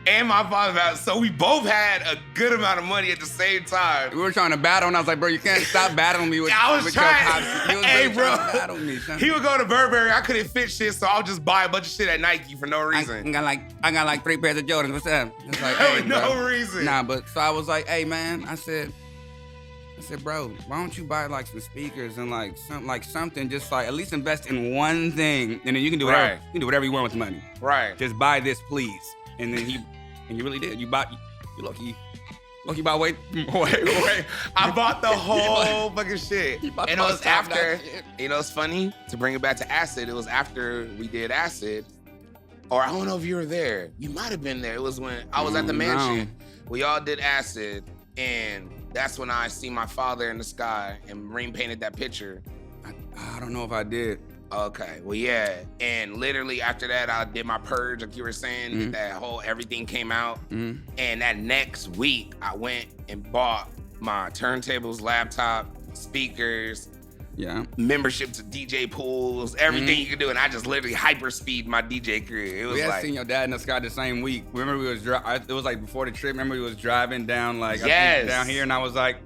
Speaker 2: and my father passed. So we both had a good amount of money at the same time.
Speaker 1: We were trying to battle, and I was like, bro, you can't stop battling me with.
Speaker 2: I was trying.
Speaker 1: Hey, bro. Battle me, son.
Speaker 2: He would go to Burberry. I couldn't fit shit, so I'll just buy a bunch of shit at Nike for no reason.
Speaker 1: I got like 3 pairs of Jordans. What's up? It's like, hey,
Speaker 2: no
Speaker 1: bro.
Speaker 2: reason.
Speaker 1: Nah, but so I was like, hey man, I said, bro, why don't you buy like some speakers and like something, just like at least invest in one thing, and then you can do whatever. You can do whatever you want with the money.
Speaker 2: Right.
Speaker 1: Just buy this, please. And then you really did. You lucky bought way.
Speaker 2: I bought the whole fucking shit. And it was after. You know, it's funny to bring it back to Acid. It was after we did Acid, or I don't know if you were there. You might have been there. It was when I was at the mansion. We all did Acid, and that's when I see my father in the sky and Marine painted that picture.
Speaker 1: I don't know if I did.
Speaker 2: Okay, well, yeah. And literally after that, I did my purge, like you were saying,
Speaker 1: Mm-hmm.
Speaker 2: that whole everything came out.
Speaker 1: Mm-hmm.
Speaker 2: And that next week, I went and bought my turntables, laptop, speakers,
Speaker 1: Yeah.
Speaker 2: membership to DJ pools, everything you could do. And I just literally hyperspeed my DJ career. It was
Speaker 1: We had
Speaker 2: like,
Speaker 1: seen your dad in the sky the same week. Remember we was it was like before the trip. Remember we was driving down like I
Speaker 2: Yes.
Speaker 1: think down here, and I was like,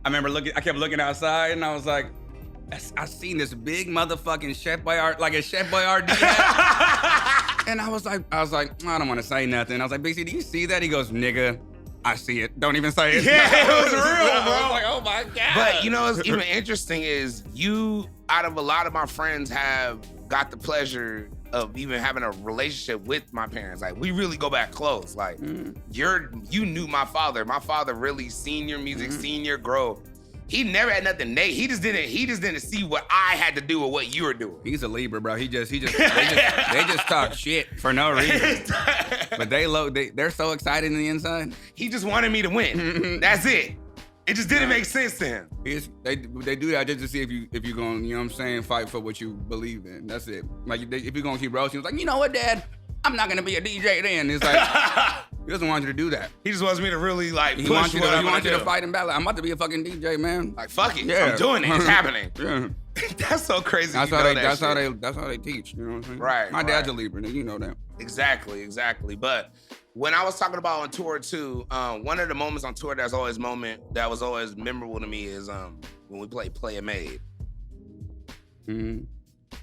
Speaker 1: I kept looking outside, and I was like, I seen this big motherfucking Chef Boyardee, like a Chef Boyardee hat. And I was like, I don't want to say nothing. I was like, Big C, do you see that? He goes, nigga, I see it. Don't even say it.
Speaker 2: Yeah, it was real,
Speaker 1: I
Speaker 2: bro.
Speaker 1: was like, oh my God.
Speaker 2: but you know what's even interesting is you, out of a lot of my friends, have got the pleasure of even having a relationship with my parents. Like, we really go back close. Like, you knew my father. My father really seen your music, seen your growth. He never had nothing negative. He just didn't see what I had to do with what you were doing.
Speaker 1: He's a Libra, bro. They just talk shit for no reason. But they're so excited in the inside.
Speaker 2: He just wanted me to win. That's it. It just didn't make sense to him.
Speaker 1: They do that just to see if you're going, you know what I'm saying, fight for what you believe in. That's it. Like if you're gonna keep roasting, it's like, you know what, Dad, I'm not gonna be a DJ then. It's like he doesn't want you to do that.
Speaker 2: He just wants me to really like
Speaker 1: He
Speaker 2: push
Speaker 1: wants you
Speaker 2: what I'm
Speaker 1: he wants you
Speaker 2: gonna
Speaker 1: to
Speaker 2: do.
Speaker 1: fight in battle. I'm about to be a fucking DJ, man.
Speaker 2: Like, fuck it.
Speaker 1: Yeah.
Speaker 2: I'm doing it. It's happening.
Speaker 1: Yeah.
Speaker 2: That's so crazy.
Speaker 1: That's
Speaker 2: you
Speaker 1: how
Speaker 2: know
Speaker 1: they.
Speaker 2: that
Speaker 1: That's
Speaker 2: shit.
Speaker 1: how they teach. You know what I'm saying?
Speaker 2: Right,
Speaker 1: My dad's
Speaker 2: right.
Speaker 1: a Libra, nigga, you know that.
Speaker 2: Exactly. But when I was talking about on tour too, one of the moments on tour that was always memorable to me is when we played Player Made.
Speaker 1: Mm-hmm.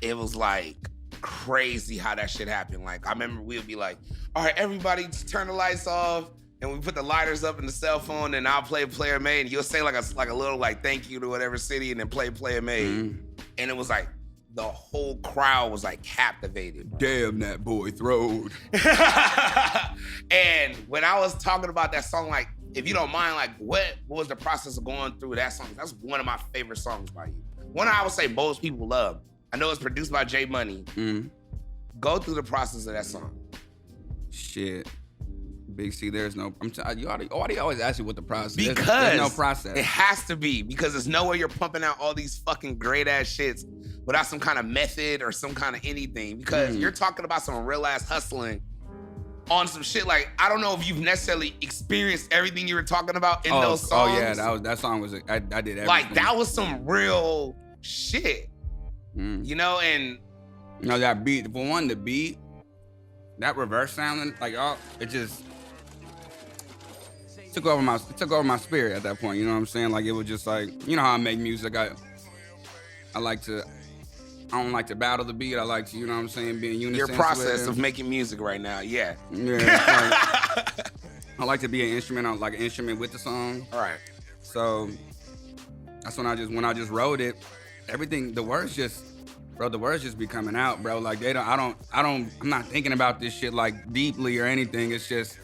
Speaker 2: It was like crazy how that shit happened. Like, I remember we would be like, all right, everybody turn the lights off. And we put the lighters up in the cell phone, and I'll play Player Made. And you'll say like a little like thank you to whatever city, and then play Player Made.
Speaker 1: Mm-hmm.
Speaker 2: And it was like the whole crowd was like captivated.
Speaker 1: Damn, that boy throwed.
Speaker 2: And when I was talking about that song, like, if you don't mind, like, what was the process of going through that song? That's one of my favorite songs by you. One I would say most people love. I know it's produced by J Money.
Speaker 1: Mm-hmm.
Speaker 2: Go through the process of that song.
Speaker 1: Shit. Big C, there's no. You always ask you what the process is.
Speaker 2: Because
Speaker 1: There's no process.
Speaker 2: It has to be, because there's no way you're pumping out all these fucking great ass shits without some kind of method or some kind of anything. Because you're talking about some real ass hustling on some shit. Like, I don't know if you've necessarily experienced everything you were talking about in those songs.
Speaker 1: Oh yeah, that song was. I did everything.
Speaker 2: Like, that was some real shit. You know, and
Speaker 1: no, that beat. For one, the beat, that reverse sounding, like, it just took over my spirit at that point. You know what I'm saying? Like, it was just like, you know how I make music. I don't like to battle the beat. I like to, you know what I'm saying, be in unison.
Speaker 2: your process of making music right now, yeah.
Speaker 1: Yeah. Like, I like to be an instrument with the song.
Speaker 2: All right.
Speaker 1: So that's when I just wrote it. Everything, the words just be coming out, bro. Like, I'm not thinking about this shit like deeply or anything. It's just,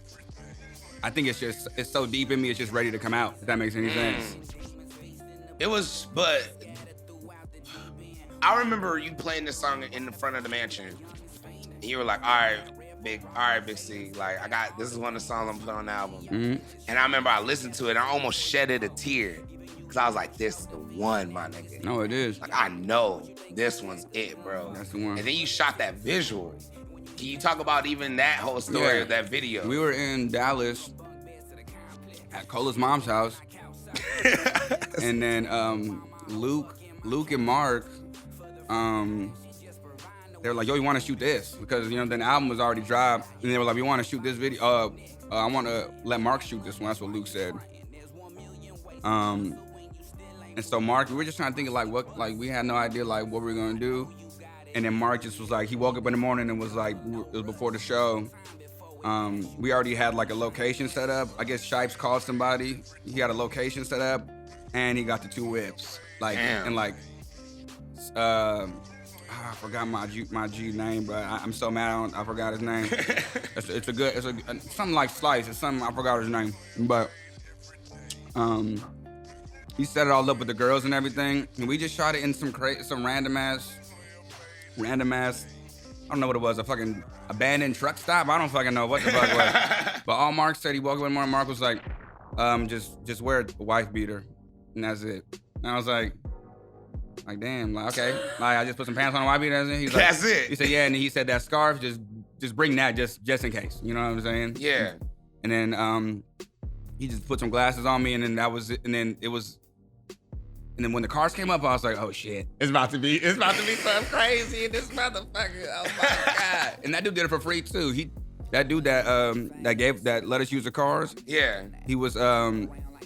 Speaker 1: I think it's so deep in me, it's just ready to come out, if that makes any sense.
Speaker 2: It was, but I remember you playing this song in the front of the mansion, and you were like, all right, Big C, like, this is one of the songs I'm putting on the album. And I remember I listened to it, and I almost shedded a tear, because I was like, this is the one, my nigga.
Speaker 1: No, it is.
Speaker 2: Like, I know this one's it, bro.
Speaker 1: That's the one.
Speaker 2: And then you shot that visual. Can you talk about even that whole story of that video?
Speaker 1: We were in Dallas at Cola's mom's house. And then Luke and Mark, they were like, yo, you want to shoot this? Because, you know, then the album was already dropped. And they were like, we want to shoot this video. I want to let Mark shoot this one. That's what Luke said. And so Mark, we were just trying to think of we had no idea like what we were going to do. And then Mark just was like, he woke up in the morning and was like, it was before the show. We already had like a location set up. I guess Shipes called somebody. He had a location set up, and he got the 2 whips. Like,
Speaker 2: damn.
Speaker 1: and like, I forgot my G name, but I'm so mad I forgot his name. it's something like Slice. It's something, I forgot his name, but he set it all up with the girls and everything, and we just shot it in some random ass. I don't know what it was, a fucking abandoned truck stop. I don't fucking know what the fuck it was. But all Mark said, he woke up in the morning, Mark was like, just wear a wife beater, and that's it. And I was like, Like, damn, like, okay. Like, I just put some pants on, YB, that's it. He's like,
Speaker 2: That's it.
Speaker 1: He said, yeah, and he said that scarf, just bring that just in case. You know what I'm saying?
Speaker 2: Yeah.
Speaker 1: And then he just put some glasses on me, and then that was it. And then it was, and then when the cars came up, I was like, oh shit, it's about to be something crazy in this motherfucker. Oh my God. And that dude did it for free too. That dude that let us use the cars.
Speaker 2: Yeah.
Speaker 1: He was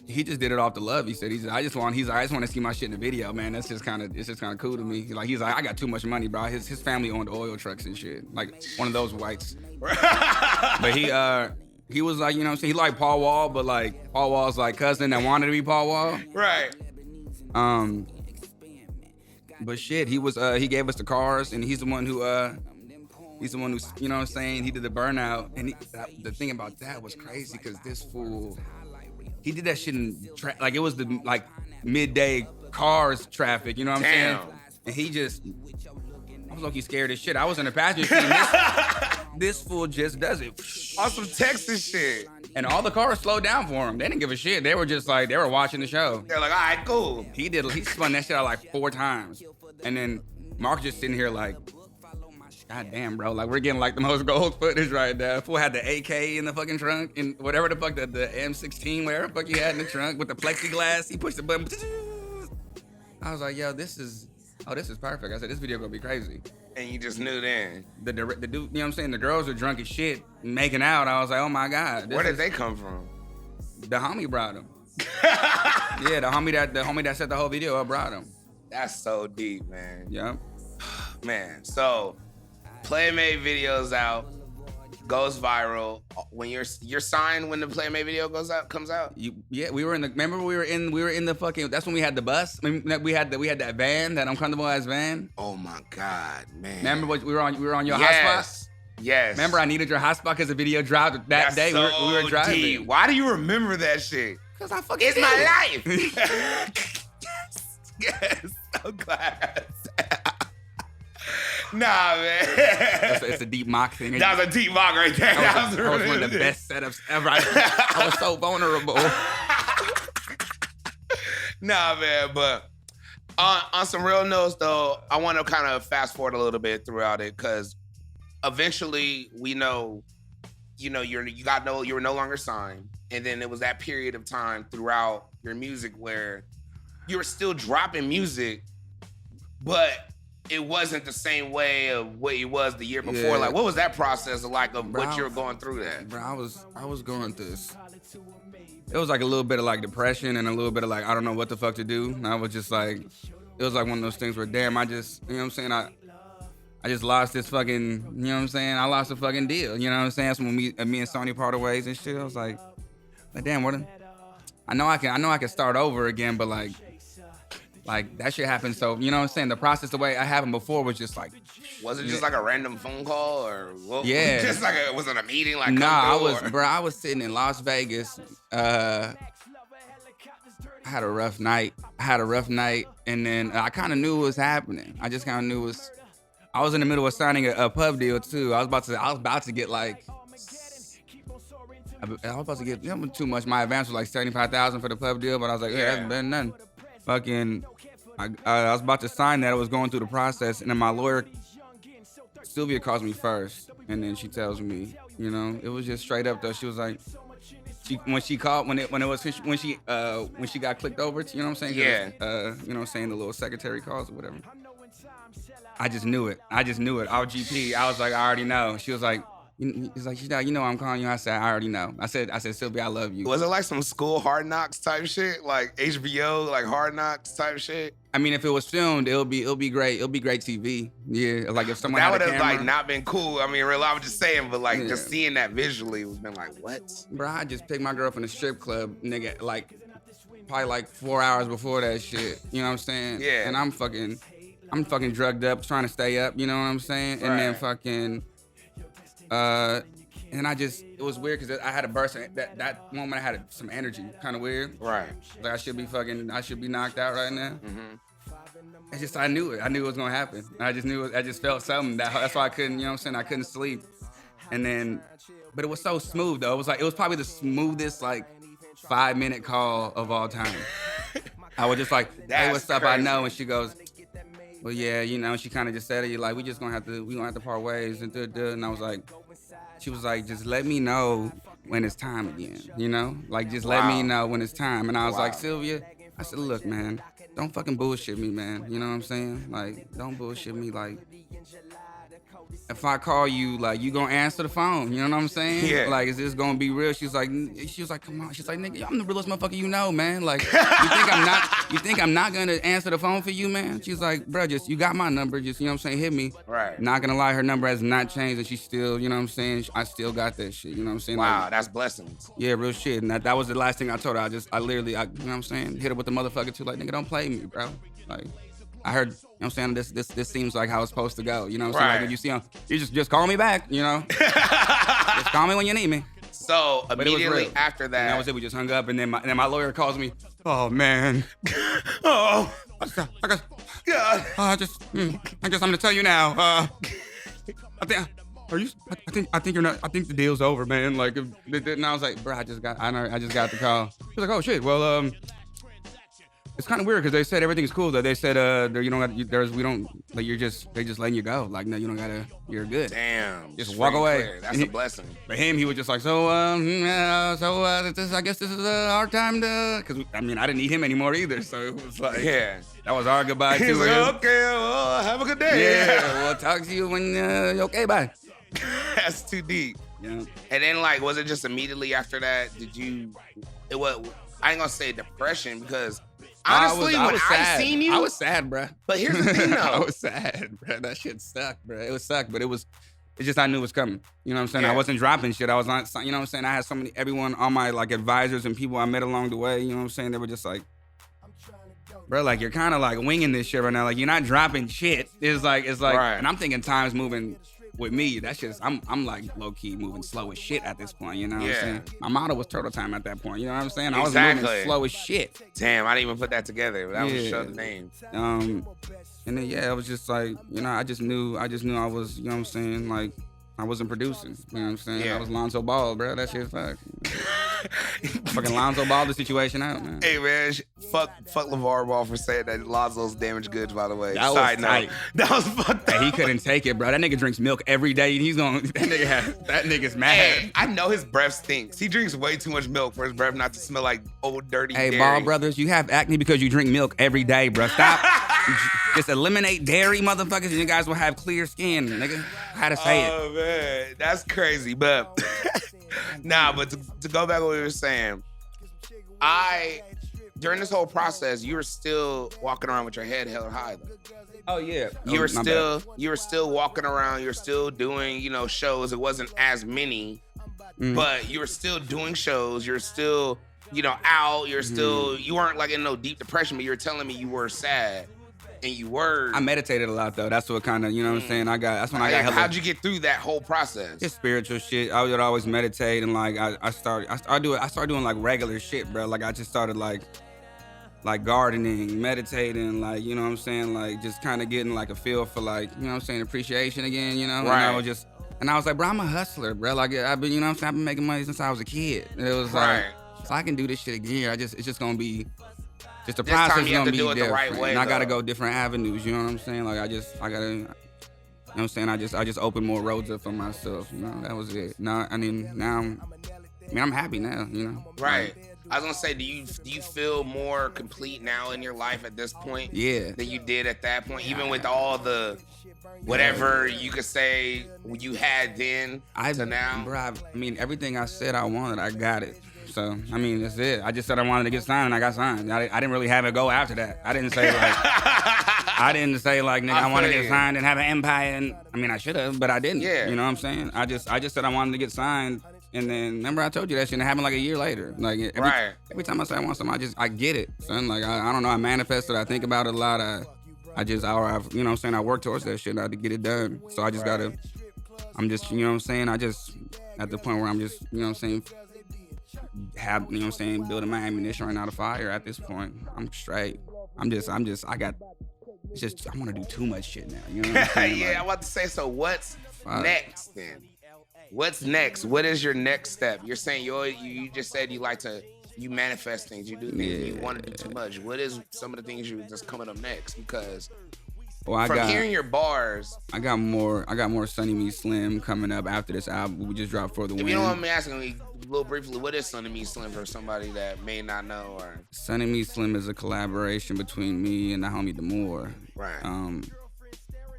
Speaker 1: he just did it off the love. He said, I just want to see my shit in the video, man. It's just kind of cool to me. He's like, I got too much money, bro. His family owned oil trucks and shit, like one of those whites. But he was like, you know what I'm saying? He liked Paul Wall, but like Paul Wall's like cousin that wanted to be Paul Wall.
Speaker 2: Right.
Speaker 1: But shit, he gave us the cars, and he's the one who, you know what I'm saying? He did the burnout, and the thing about that was crazy because this fool, he did that shit in like it was the like midday cars traffic, you know what I'm saying? And I was low-key scared as shit. I was in the passenger seat. This fool just does it.
Speaker 2: On some Texas shit.
Speaker 1: And all the cars slowed down for him. They didn't give a shit. They were just like, they were watching the show.
Speaker 2: They're like, all right, cool.
Speaker 1: He spun that shit out like 4 times. And then Mark just sitting here like, God damn, bro. Like, we're getting like the most gold footage right now. Fool had the AK in the fucking trunk and whatever the fuck, the M16, whatever the fuck he had in the trunk with the plexiglass. He pushed the button. I was like, yo, this is perfect. I said, this video gonna be crazy.
Speaker 2: And you just knew then.
Speaker 1: The dude, you know what I'm saying? The girls are drunk as shit, making out. I was like, oh my God.
Speaker 2: Where did they come from?
Speaker 1: The homie brought them. Yeah, the homie that set the whole video up brought them.
Speaker 2: That's so deep, man.
Speaker 1: Yeah.
Speaker 2: Man, so Playmate video's out, goes viral. When you're signed when the Playmate video comes out?
Speaker 1: We were in the fucking, that's when we had the bus. I mean, we had that van, that uncomfortable ass van.
Speaker 2: Oh my God, man.
Speaker 1: Remember what we were on your hotspot?
Speaker 2: Yes.
Speaker 1: Remember I needed your hotspot because the video dropped that day.
Speaker 2: So
Speaker 1: we were driving.
Speaker 2: Deep. Why do you remember that shit?
Speaker 1: Because I fucking
Speaker 2: It's my life. Yes. So glad. Nah, man.
Speaker 1: It's a deep mock thing.
Speaker 2: That was a deep mock right there.
Speaker 1: That was one of the best setups ever. I was so vulnerable.
Speaker 2: Nah, man, but on some real notes, though, I want to kind of fast forward a little bit throughout it because eventually we know, you were no longer signed, and then it was that period of time throughout your music where you were still dropping music, but it wasn't the same way of what it was the year before.
Speaker 1: Yeah.
Speaker 2: Like, what was that process like of
Speaker 1: Bro,
Speaker 2: what you were going through that?
Speaker 1: Bro, I was going through this. It was like a little bit of like depression and a little bit of like, I don't know what the fuck to do. And I was just like, it was like one of those things where, damn, I just, you know what I'm saying? I just lost this fucking, you know what I'm saying? I lost a fucking deal. You know what I'm saying? That's when me and Sony parted ways and shit. I was like damn, I know I can start over again, but like that shit happened. So, you know what I'm saying? The process, the way I happened before was just like.
Speaker 2: Was it just like a random phone call or what?
Speaker 1: Yeah.
Speaker 2: Just like was it a meeting? Like,
Speaker 1: nah, I was sitting in Las Vegas. I had a rough night. And then I kind of knew what was happening. I just kind of knew I was in the middle of signing a pub deal too. I was about to get like, too much. My advance was like $75,000 for the pub deal, but I was like, yeah, that's better than nothing. Fucking, I was about to sign that. I was going through the process, and then my lawyer, Sylvia, calls me first, and then she tells me, you know, it was just straight up though. She was like, when she got clicked over, you know what I'm saying?
Speaker 2: Yeah.
Speaker 1: You know what I'm saying? The little secretary calls or whatever. I just knew it. Our GP. I was like, I already know. She was like, he's like, you know I'm calling you. I said, I already know. I said, Sylvia, I love you.
Speaker 2: Was it like some school Hard Knocks type shit? Like HBO, like Hard Knocks type shit?
Speaker 1: I mean, if it was filmed, it'll be great. It'll be great TV. Yeah, like if someone
Speaker 2: that
Speaker 1: had a
Speaker 2: would have
Speaker 1: camera,
Speaker 2: like not been cool. I mean, real, I was just saying, but like just seeing that visually was been like, what?
Speaker 1: Bro, I just picked my girl from the strip club, nigga, like probably like 4 hours before that shit. You know what I'm saying?
Speaker 2: Yeah.
Speaker 1: And I'm fucking drugged up, trying to stay up. You know what I'm saying? And then fucking. And it was weird because I had a burst. That moment I had some energy, kind of weird.
Speaker 2: Right.
Speaker 1: Like I should be knocked out right now.
Speaker 2: Mm-hmm.
Speaker 1: It's just, I knew it was gonna happen. I just felt something. That's why I couldn't, you know what I'm saying? I couldn't sleep. And then, but it was so smooth though. It was probably the smoothest like 5-minute call of all time. I was just like, hey, what's up? I know. And she goes, well, yeah, you know, she kind of just said it like we gonna have to part ways and I was like, she was like, just let me know when it's time again, you know, like just let me
Speaker 2: Wow.
Speaker 1: know when it's time. And I was like,
Speaker 2: Wow.
Speaker 1: Sylvia, I said, look, man, don't fucking bullshit me, man. You know what I'm saying? Like, don't bullshit me. Like, if I call you, like, you gonna answer the phone. You know what I'm saying?
Speaker 2: Yeah.
Speaker 1: Like, is this gonna be real? She was like, come on. She's like, nigga, I'm the realest motherfucker you know, man. Like, you think I'm not gonna answer the phone for you, man? She's like, bro, just, you got my number. Just, you know what I'm saying? Hit me.
Speaker 2: Right.
Speaker 1: Not gonna lie, her number has not changed and she still, you know what I'm saying? I still got that shit. You know what I'm saying?
Speaker 2: Wow,
Speaker 1: Like,
Speaker 2: that's blessings.
Speaker 1: yeah, real shit. And that was the last thing I told her. I literally, you know what I'm saying? Hit her with the motherfucker too. Like, nigga, don't play me, bro. Like, I heard, you know what I'm saying? This seems like how it's supposed to go. You know what I'm saying? Like,
Speaker 2: Right.
Speaker 1: if you see him, you just call me back, you know? Just call me when you need me.
Speaker 2: So
Speaker 1: But it was
Speaker 2: immediately
Speaker 1: real.
Speaker 2: after
Speaker 1: And
Speaker 2: that,
Speaker 1: that was it. We just hung up, and then my lawyer calls me. Oh man.
Speaker 2: oh
Speaker 1: I guess,
Speaker 2: God.
Speaker 1: I guess I'm gonna tell you now. I think you're not. I think the deal's over, man. Like, and I was like, bro, I just got the call. He's like, oh shit. Well, it's kind of weird because they said everything's cool. Though they said, you don't got, we don't, like, they just letting you go. Like, no, you don't gotta, you're good.
Speaker 2: Damn.
Speaker 1: Just walk away.
Speaker 2: Clear. That's
Speaker 1: And
Speaker 2: a blessing.
Speaker 1: But him, he was just like, I guess this is our time to, because I mean, I didn't need him anymore either. So it was like,
Speaker 2: Yeah.
Speaker 1: that was our goodbye
Speaker 2: He's
Speaker 1: too.
Speaker 2: like,
Speaker 1: man.
Speaker 2: okay, well, have a good day.
Speaker 1: Yeah, we'll talk to you when you're okay, bye.
Speaker 2: That's too deep.
Speaker 1: Yeah.
Speaker 2: And then, like, was it just immediately after that? I ain't gonna say depression because honestly, when I seen you,
Speaker 1: I was sad, bruh.
Speaker 2: But here's the thing, though.
Speaker 1: I was sad, bruh. That shit sucked, bruh. It was sucked, but it's just I knew it was coming. You know what I'm saying?
Speaker 2: Yeah.
Speaker 1: I wasn't dropping shit. I was not, you know what I'm saying? I had everyone, all my like advisors and people I met along the way, you know what I'm saying? They were just like, bro, like you're kind of like winging this shit right now. Like you're not dropping shit. It's like,
Speaker 2: Right.
Speaker 1: and I'm thinking time's moving with me. That's just, I'm like low key moving slow as shit at this point. You know what I'm saying? My motto was turtle time at that point. You know what I'm saying? I was moving slow as shit.
Speaker 2: Damn, I didn't even put that together. That was a show name.
Speaker 1: And then it was just like, you know, I just knew I was, you know what I'm saying, like I wasn't producing. You know what I'm saying?
Speaker 2: Yeah.
Speaker 1: I was Lonzo Ball, bro. That shit's fuck. Fucking Lonzo Ball the situation out, man.
Speaker 2: Hey man, fuck LeVar Ball for saying that Lonzo's damaged goods. By the way,
Speaker 1: That was
Speaker 2: side note,
Speaker 1: tight.
Speaker 2: that was fucked up.
Speaker 1: Hey, he couldn't take it, bro. That nigga drinks milk every day. That nigga's mad.
Speaker 2: Hey, I know his breath stinks. He drinks way too much milk for his breath not to smell like old dirty
Speaker 1: Hey,
Speaker 2: dairy.
Speaker 1: Ball brothers, you have acne because you drink milk every day, bro. Stop. Just eliminate dairy, motherfuckers, and you guys will have clear skin, nigga. How to say it?
Speaker 2: Oh man, that's crazy. But but to go back to what we were saying, during this whole process, you were still walking around with your head held high though.
Speaker 1: Oh yeah.
Speaker 2: You were still walking around, you were still doing, shows. It wasn't as many, but you were still doing shows, you're still, out, you're still, you weren't like in no deep depression, but you were telling me you were sad. And you were.
Speaker 1: I meditated a lot though. That's what kind of, you know what I'm saying? That's when I got hella.
Speaker 2: How'd you get through that whole process?
Speaker 1: Just spiritual shit. I would always meditate and like I started doing like regular shit, bro. Like I just started like gardening, meditating, like, you know what I'm saying? Like just kind of getting like a feel for like, you know what I'm saying, appreciation again, you know?
Speaker 2: Right.
Speaker 1: And I was like, bro, I'm a hustler, bro. Like I've been, you know what I'm saying? I've been making money since I was a kid. And it was like, so I can do this shit again. It's just gonna be. Just the
Speaker 2: this
Speaker 1: process
Speaker 2: time you have
Speaker 1: gonna
Speaker 2: to
Speaker 1: be
Speaker 2: do it
Speaker 1: different.
Speaker 2: the right way,
Speaker 1: and I gotta
Speaker 2: though.
Speaker 1: go different avenues, you know what I'm saying? Like I gotta, you know what I'm saying? I just opened more roads up for myself, you know? That was it. Now I'm happy now, you know?
Speaker 2: Right. I was gonna say, do you feel more complete now in your life at this point?
Speaker 1: Yeah.
Speaker 2: Than you did at that point, even with all the whatever you could say you had then to now.
Speaker 1: Bro, I mean, everything I said I wanted, I got it. So, I mean, that's it. I just said I wanted to get signed, and I got signed. I didn't really have it go after that. I didn't say like, nigga, I want to get signed and have an empire. And I mean, I should have, but I didn't.
Speaker 2: Yeah.
Speaker 1: You know what I'm saying? I just said I wanted to get signed, and then remember I told you that shit. And it happened like a year later. Like every time I say I want something, I get it, son. Like I don't know. I manifest it. I think about it a lot. I you know what I'm saying? I work towards that shit. I had to get it done. So I just gotta. I'm just, you know what I'm saying? I just at the point where I'm just, you know what I'm saying. Have, you know what I'm saying, building my ammunition right now to fire at this point. I'm straight. I want to do too much shit now. You know what I'm saying?
Speaker 2: Yeah,
Speaker 1: Like,
Speaker 2: I'm about to say, so what's next then? What's next? What is your next step? You're saying you just said you manifest things, you do things, you want to do too much. What is some of the things that's coming up next? Because
Speaker 1: Well,
Speaker 2: From hearing your bars,
Speaker 1: I got more Sunny Me Slim coming up after this album. We just dropped For the Win.
Speaker 2: if you don't want me asking me a little briefly, what is Sunny Me Slim for somebody that may not know? Or
Speaker 1: Sunny Me Slim is a collaboration between me and the homie Demore.
Speaker 2: Right.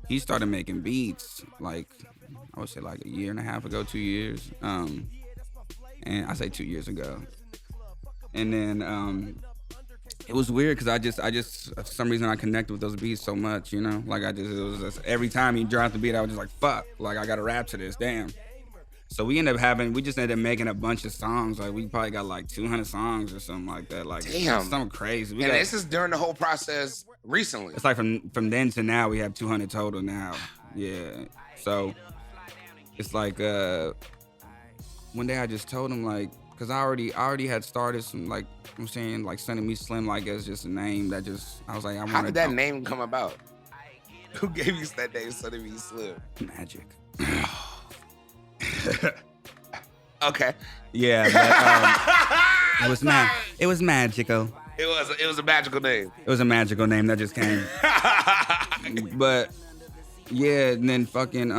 Speaker 1: He started making beats like I would say like a year and a half ago, 2 years. And I say 2 years ago. And then it was weird because I just for some reason I connected with those beats so much, you know? Like it was just, every time he dropped the beat, I was just like, fuck, like I gotta rap to this, damn. So we ended up making a bunch of songs. Like we probably got like 200 songs or something like that. Like
Speaker 2: damn,
Speaker 1: something crazy.
Speaker 2: This is during the whole process recently.
Speaker 1: It's like from then to now we have 200 total now. Yeah. So it's like one day I just told him like, cause I already had started some like I'm saying like Sunny Me Slim like as just a name that just I was like
Speaker 2: How did that name come about? Who gave you that name, Sunny Me Slim?
Speaker 1: Magic.
Speaker 2: Okay.
Speaker 1: Yeah, but it was magical.
Speaker 2: It was a magical name.
Speaker 1: It was a magical name that just came. But yeah, and then fucking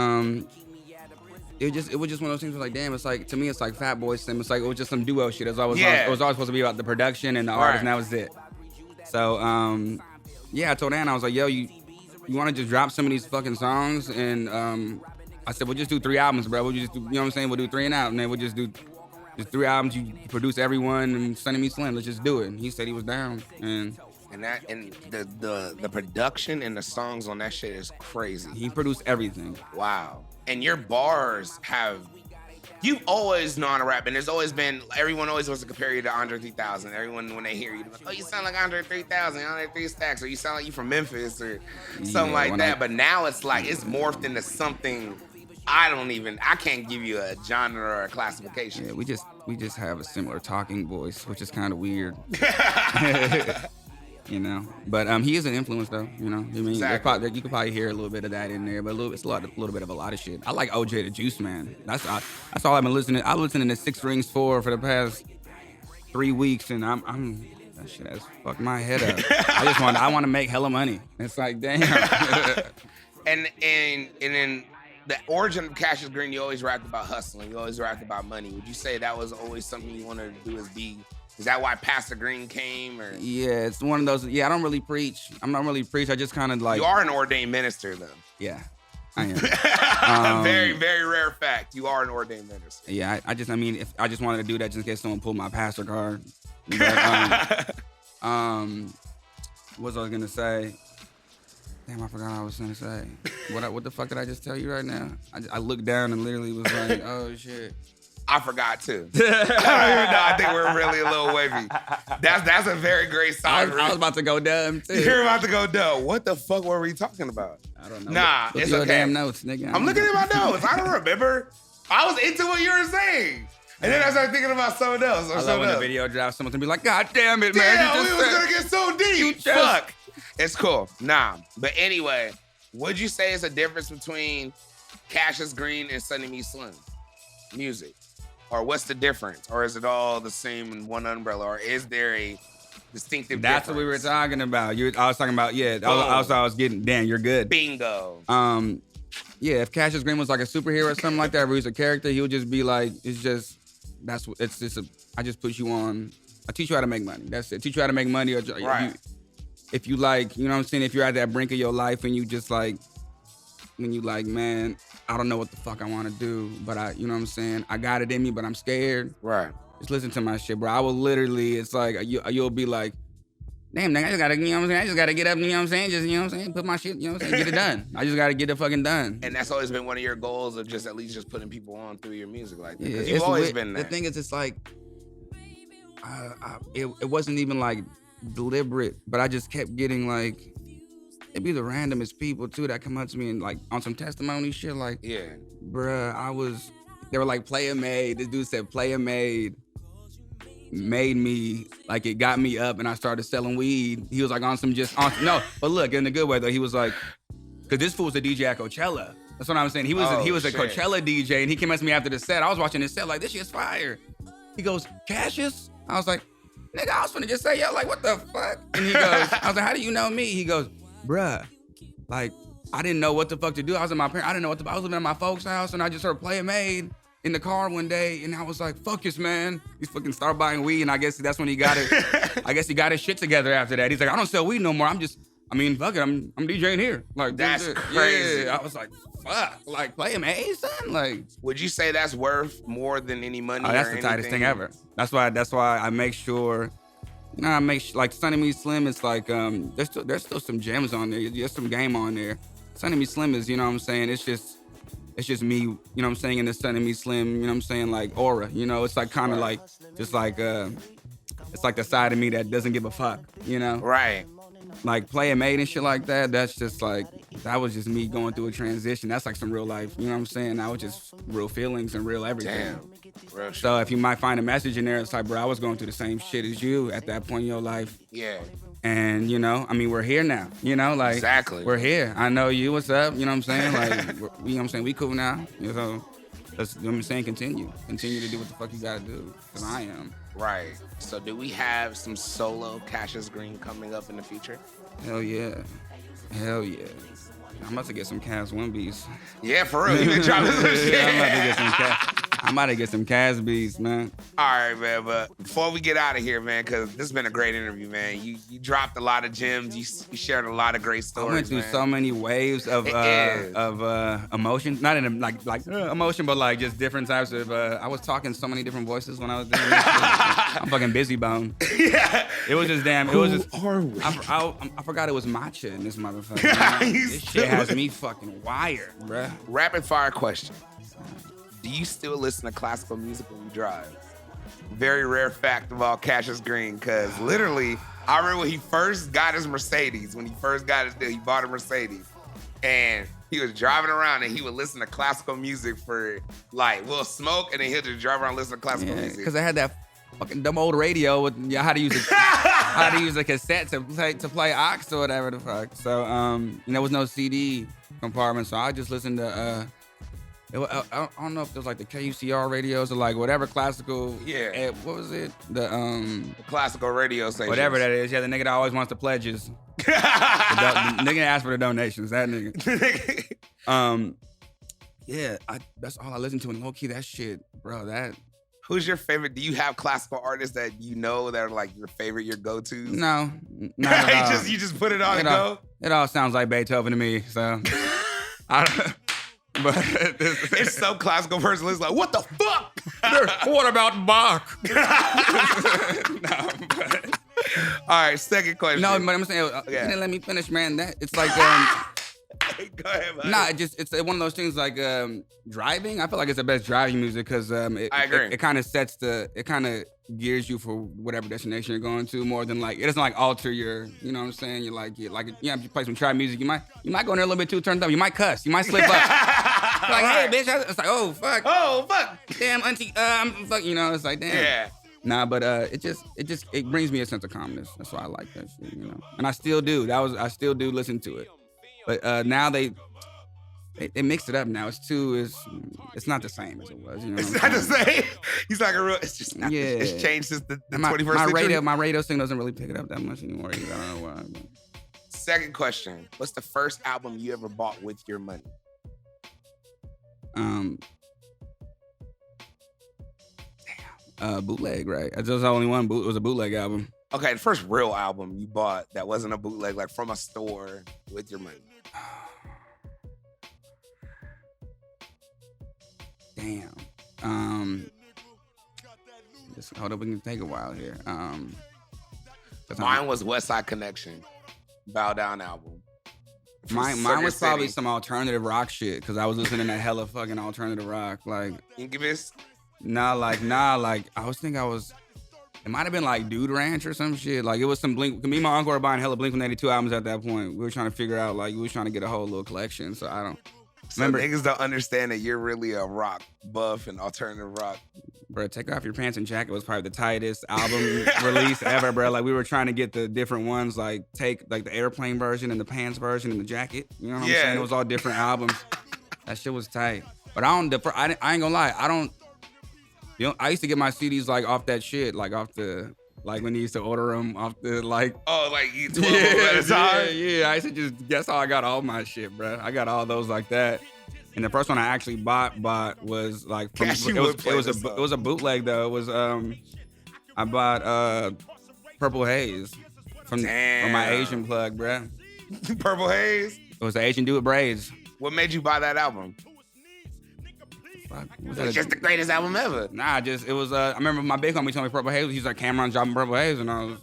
Speaker 1: it was just one of those things where like, damn, it's like to me it's like Fat Boy Slim. It's like it was just some duo shit. It was always supposed to be about the production and the artist, and that was it. So yeah, I told Anna, I was like, yo, you wanna just drop some of these fucking songs? And I said, we'll just do 3 albums, bro. We'll just do, you know what I'm saying? We'll do 3 and out, and then we'll just do 3 albums. You produce everyone and Sunny Me Slim. Let's just do it. And he said he was down. And
Speaker 2: the production and the songs on that shit is crazy.
Speaker 1: He produced everything.
Speaker 2: Wow. And your bars you've always known how to rap, and there's always been, everyone always wants to compare you to Andre 3000. Everyone, when they hear you, they're like, oh, you sound like Andre 3000, Andre 3 Stacks, or you sound like you from Memphis, or something like that. But now it's like, it's morphed into something, I can't give you a genre or a classification.
Speaker 1: Yeah, we just have a similar talking voice, which is kind of weird. You know, but he is an influence though. You know, I mean,
Speaker 2: exactly.
Speaker 1: You could probably hear a little bit of that in there, but it's a little bit of a lot of shit. I like OJ the Juice Man. That's all I've been listening. I've been listening to 6 Rings 4 for the past 3 weeks, and I'm that shit has fucked my head up. I want to make hella money. It's like damn.
Speaker 2: and then the origin of Cashius Green, you always rapped about hustling. You always rapped about money. Would you say that was always something you wanted to do? Is that why Pastor Green came? Or?
Speaker 1: Yeah, it's one of those. Yeah, I don't really preach. I'm not really preach. I just kind of like.
Speaker 2: You are an ordained minister, though.
Speaker 1: Yeah, I am.
Speaker 2: Very, very rare fact. You are an ordained minister.
Speaker 1: Yeah, I just wanted to do that just in case someone pulled my pastor card. But, what was I gonna say? Damn, I forgot what I was gonna say. What the fuck did I just tell you right now? I looked down and literally was like, oh shit.
Speaker 2: I forgot too. I don't even know. I think we're really a little wavy. That's a very great song.
Speaker 1: I was about to go dumb too.
Speaker 2: You're about to go dumb. What the fuck were we talking about?
Speaker 1: I don't know.
Speaker 2: Nah,
Speaker 1: Look
Speaker 2: it's
Speaker 1: your
Speaker 2: okay.
Speaker 1: Damn notes, nigga.
Speaker 2: I'm looking at my notes. I don't remember. I was into what you were saying. And then I started thinking about something else.
Speaker 1: I love when the video drops, someone's gonna be like, God damn it, man.
Speaker 2: Damn, we was gonna get so deep. Fuck. It's cool. Nah. But anyway, what'd you say is the difference between Cashius Green and Sunny Me Slim music? Or what's the difference? Or is it all the same in one umbrella? Or is there a distinctive difference?
Speaker 1: That's what we were talking about. I was talking about, yeah. I was getting, damn, you're good.
Speaker 2: Bingo.
Speaker 1: Yeah, if Cashius Green was like a superhero or something like that, where he's a character, he would just be like, I just put you on, I teach you how to make money. That's it. Teach you how to make money. Or
Speaker 2: right.
Speaker 1: If you like, you know what I'm saying? If you're at that brink of your life and you just like, when you like, man, I don't know what the fuck I want to do, but you know what I'm saying? I got it in me, but I'm scared.
Speaker 2: Right.
Speaker 1: Just listen to my shit, bro. I will literally, it's like, you'll be like, damn, nigga, I just gotta, you know what I'm saying? I just gotta get up, you know what I'm saying? Just, you know what I'm saying? Put my shit, you know what I'm saying? Get it done. I just gotta get it fucking done.
Speaker 2: And that's always been one of your goals of just at least just putting people on through your music like that.
Speaker 1: Yeah,
Speaker 2: you've always been there.
Speaker 1: The thing is, it's like, it wasn't even like deliberate, but I just kept getting like, it'd be the randomest people too that come up to me and like on some testimony shit like,
Speaker 2: yeah,
Speaker 1: bruh, they were like, player made. This dude said player made me, like it got me up and I started selling weed. He was like no, but look, in a good way though, he was like, cause this fool was a DJ at Coachella. That's what I'm saying. He was a Coachella DJ and he came up to me after the set. I was watching his set like, this shit's fire. He goes, Cashius? I was like, nigga, I was finna just say, yo, like, what the fuck? And he goes, I was like, how do you know me? He goes, bruh, like, I didn't know what the fuck to do. I was in my parents. I didn't know what I was living at my folks' house, and I just heard Play It Made in the car one day, and I was like, fuck this, man. He's fucking start buying weed, and I guess that's when he got it. I guess he got his shit together after that. He's like, I don't sell weed no more. Fuck it, I'm DJing here. Like,
Speaker 2: that's crazy.
Speaker 1: Yeah, I was like, fuck, like, Play It Made, son? Like,
Speaker 2: would you say that's worth more than any money?
Speaker 1: Oh, that's the tightest thing ever. That's why I make sure. Like Sunny Me Slim. It's like there's still some gems on there. There's some game on there. Sunny Me Slim is, you know what I'm saying. It's just me, you know what I'm saying, in the Sunny Me Slim, you know what I'm saying, like aura. You know, it's like kind of like just like it's like the side of me that doesn't give a fuck. You know.
Speaker 2: Right.
Speaker 1: Like Play It Made and shit like that. That's just like, that was just me going through a transition. That's like some real life. You know what I'm saying? That was just real feelings and real everything.
Speaker 2: Damn. Real shit.
Speaker 1: So if you might find a message in there, it's like, bro, I was going through the same shit as you at that point in your life.
Speaker 2: Yeah.
Speaker 1: And, you know, I mean, we're here now. You know, like,
Speaker 2: exactly.
Speaker 1: We're here. I know you. What's up? You know what I'm saying? Like, you know what I'm saying? We cool now. You know, let's, you know what I'm saying? Continue to do what the fuck you gotta do. Because I am.
Speaker 2: Right. So do we have some solo Cashius Green coming up in the future?
Speaker 1: Hell yeah. Hell yeah. I'm about to get some Cas One beats.
Speaker 2: Yeah, for real. You been dropping some shit.
Speaker 1: I'm about to get some Cas beats, man.
Speaker 2: All right, man. But before we get out of here, man, because this has been a great interview, man. You dropped a lot of gems. You shared a lot of great stories.
Speaker 1: I went through so many waves of emotion. Not in a, like emotion, but like just different types of. I was talking so many different voices when I was doing this. I'm fucking busy bone.
Speaker 2: Yeah.
Speaker 1: It was just damn. It was just.
Speaker 2: Who are we?
Speaker 1: I forgot it was matcha in this motherfucker. This shit has me fucking wired, bruh.
Speaker 2: Rapid fire question. Do you still listen to classical music when you drive? Very rare fact about Cashius Green, because literally, I remember when he first got his Mercedes, when he first got his deal, he bought a Mercedes. And he was driving around and he would listen to classical music for, like, we'll smoke, and then he'll just drive around and listen to classical music.
Speaker 1: Because I had that fucking dumb old radio with how to use a cassette to play aux or whatever the fuck. So and there was no CD compartment, so I just listened to I don't know if it was like the KUCR radios or like whatever classical.
Speaker 2: Yeah.
Speaker 1: What was it? The
Speaker 2: classical radio station.
Speaker 1: Whatever that is. Yeah, the nigga that always wants the pledges. the nigga that asked for the donations. That nigga. Yeah, that's all I listen to, and low key that shit, bro. That.
Speaker 2: Who's your favorite? Do you have classical artists that you know that are like your favorite, your go-tos?
Speaker 1: No, not at all.
Speaker 2: You just put it on and go?
Speaker 1: It all sounds like Beethoven to me, so. But
Speaker 2: it's so classical person. It's like, what the fuck?
Speaker 1: What about Bach?
Speaker 2: No, but. All right, second question.
Speaker 1: No, but I'm saying, you didn't let me finish, man. It's like,
Speaker 2: go ahead, man.
Speaker 1: Nah, it's one of those things like driving. I feel like it's the best driving music because I agree. It kind of gears you for whatever destination you're going to more than like, it doesn't like alter your, you know what I'm saying? If you play some trap music, you might go in there a little bit too turned up. You might cuss. You might slip up. Like, hey, bitch. It's like, oh, fuck.
Speaker 2: Oh, fuck.
Speaker 1: Damn, auntie. Fuck, you know, it's like, damn.
Speaker 2: Yeah.
Speaker 1: Nah, but it brings me a sense of calmness. That's why I like that shit, you know. And I still do. I still do listen to it. But now they mixed it up now. It's not the same as it was. You know
Speaker 2: it's not the same. He's like it's just not. Yeah. It's changed since the 21st century.
Speaker 1: My radio thing doesn't really pick it up that much anymore. I don't know why. But.
Speaker 2: Second question. What's the first album you ever bought with your money?
Speaker 1: Bootleg, right? There was only one. It was a bootleg album.
Speaker 2: Okay, the first real album you bought that wasn't a bootleg, like from a store with your money.
Speaker 1: Damn. Just hold up, we can take a while here.
Speaker 2: Mine was West Side Connection, Bow Down album.
Speaker 1: Mine was probably some alternative rock shit because I was listening to hella fucking alternative rock, like
Speaker 2: Incubus.
Speaker 1: Nah, I was. It might have been like Dude Ranch or some shit. Like it was some Blink. Me and my uncle were buying hella Blink-182 albums at that point. We were trying to figure out we were trying to get a whole little collection. So I don't.
Speaker 2: Remember, niggas don't understand that you're really a rock buff and alternative rock.
Speaker 1: Bro, Take Off Your Pants and Jacket was probably the tightest album release ever, bro. Like we were trying to get the different ones, like the airplane version and the pants version and the jacket. You know what I'm saying? It was all different albums. That shit was tight. But I ain't gonna lie. I used to get my CDs like off that shit, like off the Like when he used to order them off the like.
Speaker 2: Oh, like you 12 at a time?
Speaker 1: Yeah. I used to just guess how I got all my shit, bro. I got all those like that. And the first one I actually bought was like from, it was a bootleg though. It was I bought Purple Haze from my Asian plug, bro.
Speaker 2: Purple Haze?
Speaker 1: It was the Asian dude with braids.
Speaker 2: What made you buy that album? It's just the greatest album ever.
Speaker 1: Nah, it was I remember my big homie told me Purple Haze. He's like, Cameron dropping Purple Haze, and I was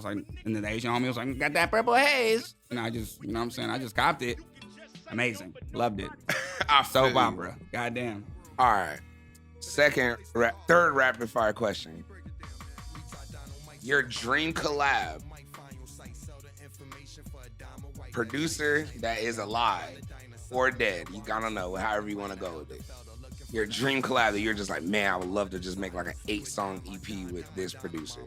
Speaker 1: like, and then the Asian homie was like, got that Purple Haze, and I just, you know what I'm saying, I just copped it. Amazing, loved it. Soap opera, goddamn.
Speaker 2: All right, third rapid fire question. Your dream collab, producer that is alive or dead, you gotta know, however you want to go with it. Your dream collab that you're just like, man, I would love to just make like an 8-song EP with this producer.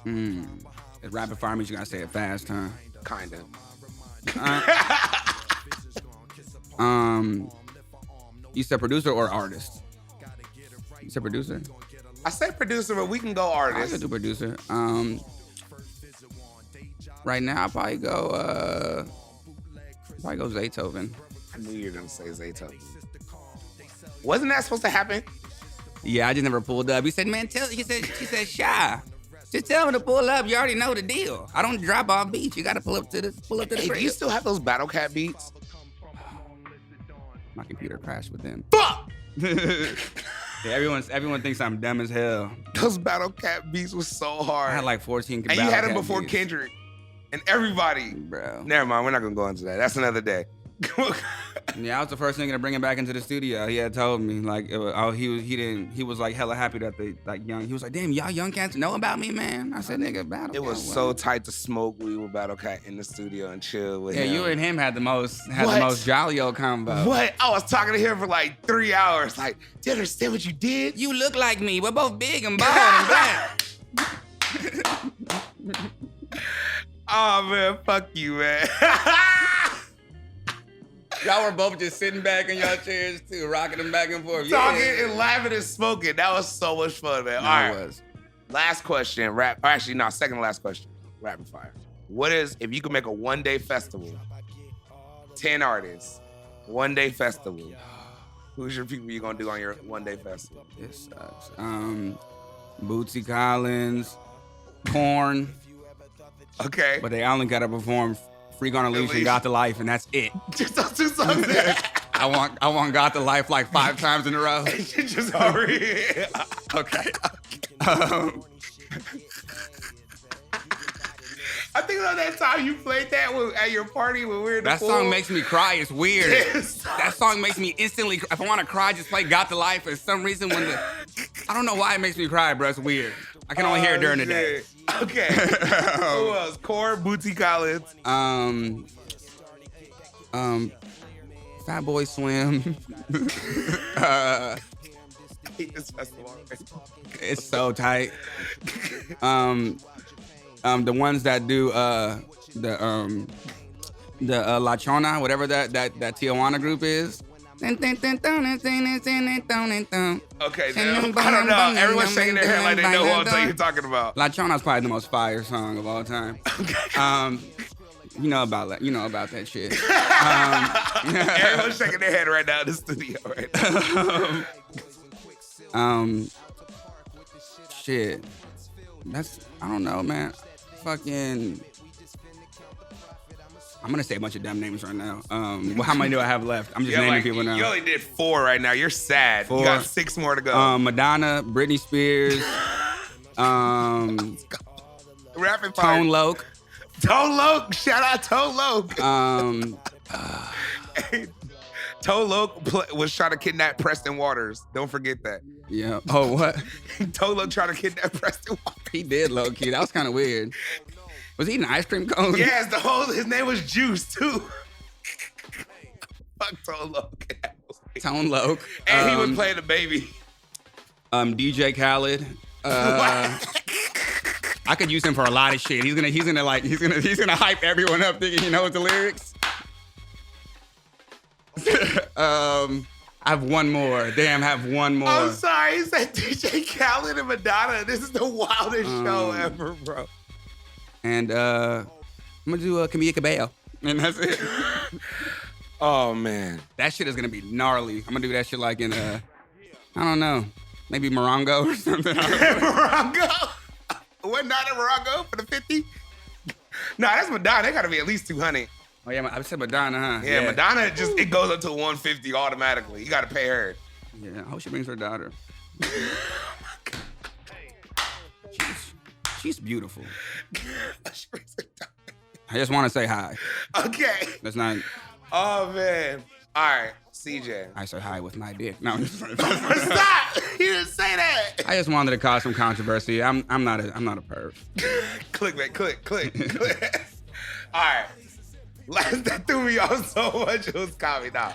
Speaker 1: It's rapid fire means you gotta say it fast, huh?
Speaker 2: Kinda.
Speaker 1: You said producer or artist? You said producer?
Speaker 2: I said producer, but we can go artist.
Speaker 1: I could do producer. Right now, I'll probably go Zaytoven.
Speaker 2: I knew you were gonna say Zaytoven. Wasn't that supposed to happen?
Speaker 1: Yeah, I just never pulled up. He said, man, she said, Shy. Just tell me to pull up. You already know the deal. I don't drop off beats. You gotta pull up to the crib.
Speaker 2: Do you still have those Battle Cat beats?
Speaker 1: My computer crashed with them.
Speaker 2: Fuck!
Speaker 1: Yeah, everyone thinks I'm dumb as hell.
Speaker 2: Those Battle Cat beats was so hard.
Speaker 1: I had like 14
Speaker 2: and you had them before beats. Kendrick. And everybody.
Speaker 1: Bro.
Speaker 2: Never mind, we're not gonna go into that. That's another day.
Speaker 1: Yeah, I was the first nigga to bring him back into the studio. He had told me like, he was like hella happy that they like young. He was like, damn, y'all young cats know about me, man. I said, nigga, Battle Cat.
Speaker 2: It was so tight to smoke weed with Battle Cat in the studio and chill with him.
Speaker 1: Yeah, you and him had the most jolly old combo.
Speaker 2: What? I was talking to him for like 3 hours. Like, do you understand what you did?
Speaker 1: You look like me. We're both big and bald and black.
Speaker 2: Oh man, fuck you, man.
Speaker 1: Y'all were both just sitting back in y'all chairs too, rocking them back and forth.
Speaker 2: Talking and laughing and smoking. That was so much fun, man.
Speaker 1: No,
Speaker 2: all right.
Speaker 1: It was.
Speaker 2: Last question, second to last question, rapid fire. What is, if you could make a one-day festival, 10 artists, one-day festival, who's your people you gonna do on your one-day festival?
Speaker 1: This sucks. Bootsy Collins, Korn.
Speaker 2: Okay.
Speaker 1: But they only gotta perform Freak on a Leash and Got to Life, and that's it.
Speaker 2: Just those 2 songs.
Speaker 1: I want Got to Life like 5 times in a row.
Speaker 2: Just hurry.
Speaker 1: Okay.
Speaker 2: I think about that time you played that at your party when we were in the pool.
Speaker 1: That song makes me cry. It's weird. That song makes me instantly. If I want to cry, just play "Got to Life." For some reason, I don't know why it makes me cry, bro. It's weird. I can only hear it during the day.
Speaker 2: Okay. Who else? Korn, Bootsy Collins.
Speaker 1: Fatboy Slim.
Speaker 2: I hate this festival.
Speaker 1: It's so tight. The ones that do the La Chona, whatever that Tijuana group is.
Speaker 2: Okay, I don't know. Everyone's shaking their head like they know what you're talking about.
Speaker 1: La Chona is probably the most fire song of all time. You know about that. You know about that shit.
Speaker 2: Everyone's shaking their head right now in the studio right now.
Speaker 1: Shit. That's, I don't know, man. Fucking. I'm gonna say a bunch of dumb names right now. How many do I have left? I'm just naming people now.
Speaker 2: You only did 4 right now. You're sad.
Speaker 1: 4.
Speaker 2: You got 6 more to go.
Speaker 1: Madonna, Britney Spears,
Speaker 2: Rapid fire.
Speaker 1: Tone Loc.
Speaker 2: Tone Loc. Shout out Tone Loc. Tone Loc was trying to kidnap Preston Waters. Don't forget that.
Speaker 1: Yeah. Oh, what?
Speaker 2: Tone Loc trying to kidnap Preston Waters.
Speaker 1: He did, low key. That was kind of weird. Was he eating an ice cream cone?
Speaker 2: Yes, his name was Juice too. Fuck Tone Loc.
Speaker 1: Tone Loc.
Speaker 2: And he would play the baby.
Speaker 1: DJ Khaled. I could use him for a lot of shit. He's gonna hype everyone up thinking he knows the lyrics. I have one more. Damn, have one more.
Speaker 2: I'm sorry. right, he said DJ Khaled and Madonna. This is the wildest show ever, bro.
Speaker 1: And I'm gonna do Camila Cabello, and that's it.
Speaker 2: Oh man,
Speaker 1: that shit is gonna be gnarly. I'm gonna do that shit like in I don't know, maybe Morongo or something.
Speaker 2: Morongo? What not in Morongo for the 50? Nah, that's Madonna. They gotta be at least 200.
Speaker 1: Oh yeah, I said Madonna, huh?
Speaker 2: Yeah, Madonna it goes up to 150 automatically. You gotta pay her.
Speaker 1: Yeah, I hope she brings her daughter. She's beautiful. I just want to say hi.
Speaker 2: Okay.
Speaker 1: That's not.
Speaker 2: Oh man. All right, CJ.
Speaker 1: I said hi with my dick. No.
Speaker 2: Stop! You didn't say that.
Speaker 1: I just wanted to cause some controversy. I'm not a perv.
Speaker 2: Click, man. Click. All right. That threw me off so much. It was comedy. Now,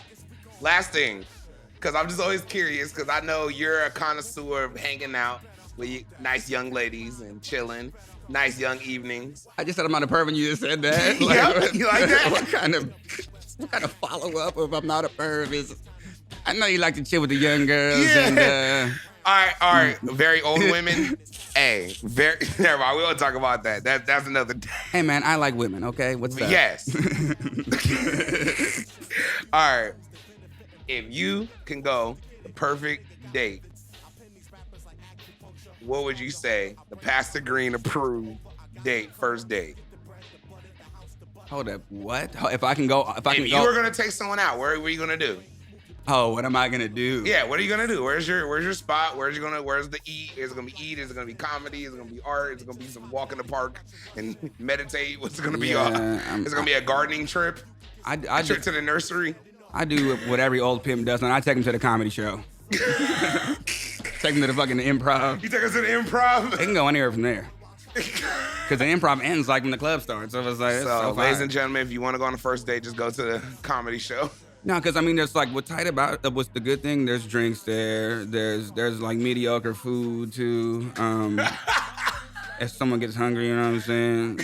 Speaker 2: last thing, because I'm just always curious, because I know you're a connoisseur of hanging out with nice young ladies and chilling, nice young evenings.
Speaker 1: I just said I'm not a perv, and you just said that.
Speaker 2: Yep, you like that?
Speaker 1: What kind of follow-up if I'm not a perv is? I know you like to chill with the young girls.
Speaker 2: Yeah.
Speaker 1: And,
Speaker 2: all right. Very old women. Hey, never mind. We won't talk about that. That's another day.
Speaker 1: Hey, man, I like women, okay? What's up?
Speaker 2: Yes. All right. If you can go the perfect date, what would you say the Pastor Green approved first date?
Speaker 1: Hold up, what? If I can go,
Speaker 2: if you were gonna take someone out, what are you gonna do?
Speaker 1: Oh, what am I gonna do?
Speaker 2: Yeah, what are you gonna do? Where's your spot? Where's the eat? Is it gonna be eat? Is it gonna be comedy? Is it gonna be art? Is it gonna be some walk in the park and meditate? What's it gonna be? Is it gonna be a gardening trip? A trip to the nursery?
Speaker 1: I do what every old pimp does, and I take him to the comedy show. Take him to the fucking improv.
Speaker 2: You take us to the improv?
Speaker 1: They can go anywhere from there. Because the improv ends like when the club starts. So it's like,
Speaker 2: so ladies and gentlemen, if you want to go on the first date, just go to the comedy show.
Speaker 1: No, because I mean, there's like what's tight about what's the good thing. There's drinks there. There's like mediocre food too. If someone gets hungry, you know what I'm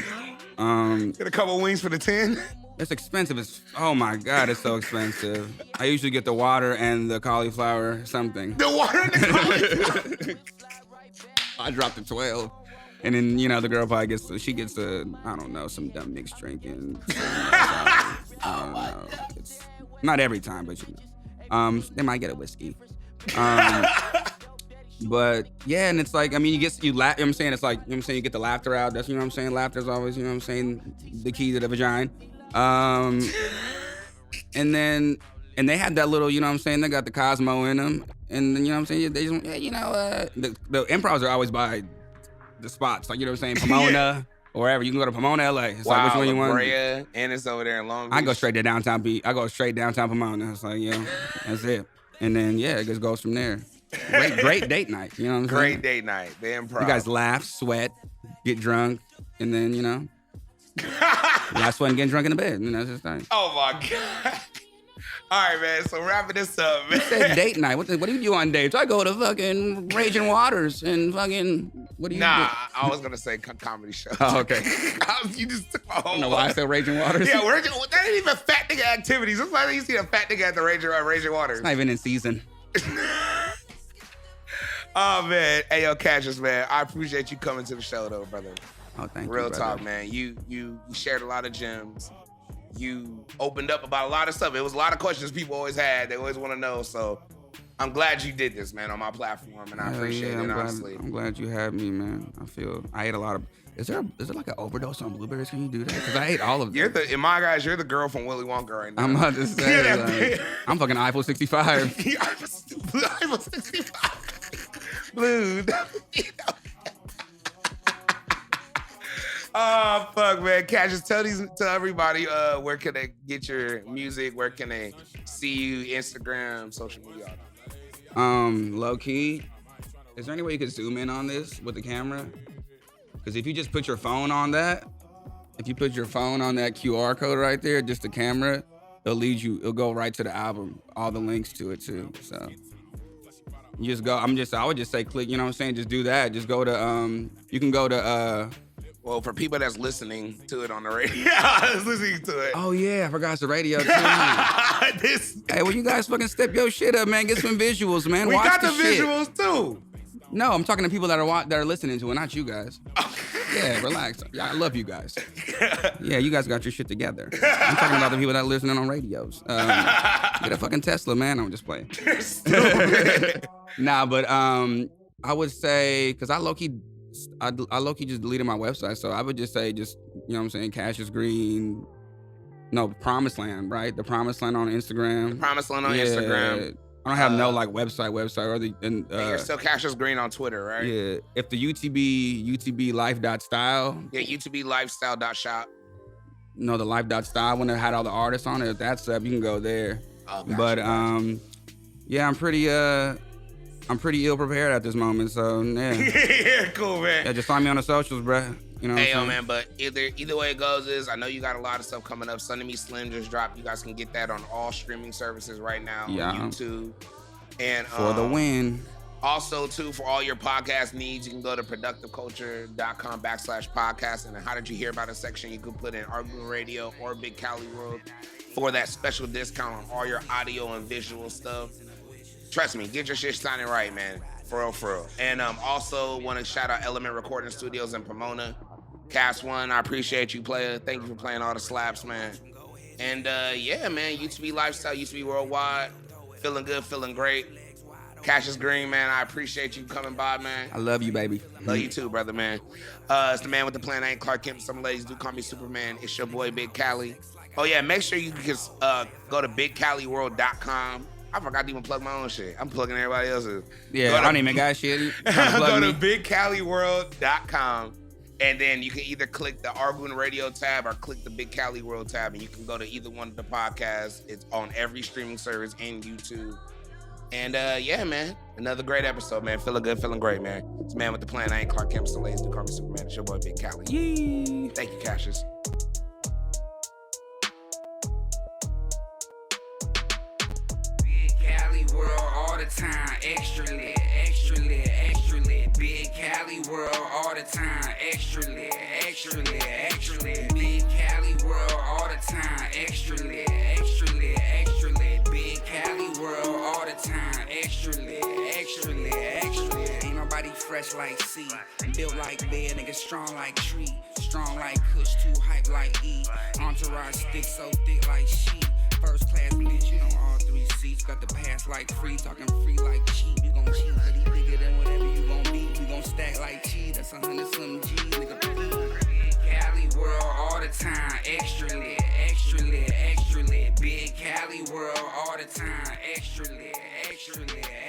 Speaker 1: saying.
Speaker 2: Get a couple wings for the 10.
Speaker 1: It's expensive. Oh my God, it's so expensive. I usually get the water and the cauliflower something.
Speaker 2: The water and the cauliflower.
Speaker 1: I dropped the 12. And then, the girl probably gets I don't know, some dumb mixed drink. And, I don't know. It's not every time, but they might get a whiskey. But yeah, and it's like, I mean, you laugh, you know what I'm saying? It's like, you get the laughter out. That's, what I'm saying? Laughter's always, the key to the vagina. And they had that little, they got the Cosmo in them. And then, they just, the improvs are always by the spots, like, Pomona, or wherever. You can go to Pomona, LA. It's like, which one you want?
Speaker 2: Brea, and it's over there in Long Beach.
Speaker 1: I go straight to downtown Pomona. It's like, that's it. And then, it just goes from there. Great date night, you know what I'm saying?
Speaker 2: Great date night, the improv.
Speaker 1: You guys laugh, sweat, get drunk, and then, last one getting drunk in the bed. That's just nice.
Speaker 2: Oh my God. All right, man. So wrapping this up, man.
Speaker 1: You said date night. What do you do on dates? I go to fucking Raging Waters and fucking, what do you do?
Speaker 2: Nah, I was going to say comedy show.
Speaker 1: Oh, okay.
Speaker 2: You just took my whole
Speaker 1: I don't know why I said Raging Waters.
Speaker 2: Yeah, that ain't even fat nigga activities. It's like you see a fat nigga at the Raging Waters.
Speaker 1: It's not even in season.
Speaker 2: Oh, man. Hey, yo, Cashius, man. I appreciate you coming to the show, though, brother.
Speaker 1: Oh, thank you,
Speaker 2: Real
Speaker 1: brother.
Speaker 2: talk, man. You shared a lot of gems. You opened up about a lot of stuff. It was a lot of questions people always had. They always want to know. So I'm glad you did this, man, on my platform, and I appreciate it, honestly.
Speaker 1: I'm glad you had me, man. I ate a lot of. Is there like an overdose on blueberries? Can you do that? Because I ate all of them.
Speaker 2: In my guys, you're the girl from Willy Wonka right now.
Speaker 1: I'm about to say, I'm fucking Eiffel 65.
Speaker 2: Eiffel 65. Blue. Oh, fuck, man. Cashius, tell everybody where can they get your music, where can they see you, Instagram, social media.
Speaker 1: Low key, is there any way you could zoom in on this with the camera? Because if you just put your phone on that, QR code right there, just the camera, it'll go right to the album, all the links to it too. So you just go, I would just say click, you know what I'm saying? Just do that. Just go to, you can go to
Speaker 2: Well, for people that's listening to it on the radio, I was listening to it.
Speaker 1: Oh yeah, I forgot it's the radio too.
Speaker 2: This,
Speaker 1: Hey, well, you guys fucking step your shit up, man. Get some visuals, man.
Speaker 2: we
Speaker 1: Watch
Speaker 2: got the
Speaker 1: shit.
Speaker 2: visuals too.
Speaker 1: No, I'm talking to people that are listening to it, not you guys. Yeah, relax. Yeah, I love you guys. Yeah, you guys got your shit together. I'm talking about the people that are listening on radios. Get a fucking Tesla, man. I'm just playing. Nah, but I would say, because I low-key just deleted my website, so I would just say, you know what I'm saying, Cashius Green. No, Promised Land, right? The Promised Land on Instagram.
Speaker 2: Promised Land on Instagram.
Speaker 1: I don't have no like website or the
Speaker 2: And you're still Cashius Green on Twitter, right?
Speaker 1: Yeah. If the UTB life.style.
Speaker 2: Yeah, UTBlifestyle.shop.
Speaker 1: No, the life.style when it had all the artists on it. If that's up, you can go there.
Speaker 2: Oh, gotcha,
Speaker 1: but
Speaker 2: gotcha.
Speaker 1: yeah, I'm pretty ill prepared at this moment. So yeah.
Speaker 2: Yeah, cool, man.
Speaker 1: Yeah, just find me on the socials, bruh. You know what
Speaker 2: Hey,
Speaker 1: I'm
Speaker 2: yo,
Speaker 1: saying?
Speaker 2: man, but either way it goes is, I know you got a lot of stuff coming up. Son of Me Slim just dropped. You guys can get that on all streaming services right now
Speaker 1: Yeah.
Speaker 2: on YouTube. And
Speaker 1: For the win.
Speaker 2: Also, too, for all your podcast needs, you can go to productiveculture.com/podcast. And how did you hear about it section? You can put in Arguing Radio or Big Cali World for that special discount on all your audio and visual stuff. Trust me, get your shit sounding right, man. For real, for real. And also want to shout out Element Recording Studios in Pomona. Cast One, I appreciate you, player. Thank you for playing all the slaps, man. And yeah, man, UTB Lifestyle, UTB Worldwide. Feeling good, feeling great. Cashius Green, man, I appreciate you coming by, man.
Speaker 1: I love you, baby.
Speaker 2: Love you too, brother, man. It's the man with the plan. I ain't Clark Kent. Some ladies do call me Superman. It's your boy, Big Cali. Oh, yeah, make sure you can go to BigCaliWorld.com. I forgot to even plug my own shit. I'm plugging everybody else's.
Speaker 1: Yeah, I don't even got shit. You trying to
Speaker 2: Go
Speaker 1: plug
Speaker 2: to
Speaker 1: me?
Speaker 2: BigCaliWorld.com. And then you can either click the Arguing Radio tab or click the Big Cali World tab, and you can go to either one of the podcasts. It's on every streaming service and YouTube. And yeah, man, another great episode, man. Feeling good, feeling great, man. It's the man with the plan. I ain't Clark Kent. Some ladies do call me Superman. It's your boy, Big Cali.
Speaker 1: Yee.
Speaker 2: Thank you, Cashius.
Speaker 3: Big Cali World all the time, extra lit, extra lit, extra lit. Big Cali World all the time, extra lit, extra lit, extra lit. Big Cali World all the time, extra lit, extra lit, extra lit. Big Cali World all the time, extra lit, extra lit, extra lit. Ain't nobody fresh like C, built like bear, nigga strong like tree, strong like Kush, too hype like E. Entourage stick so thick like she. First class bitch, you know all 3 seats. Got the pass like free, talking free like cheap. You gon' cheat, but he bigger than whatever you gon' be. We gon' stack like cheese, that's 100 some G's, nigga. Big Cali World all the time, extra lit, extra lit, extra lit. Big Cali World all the time, extra lit, extra lit.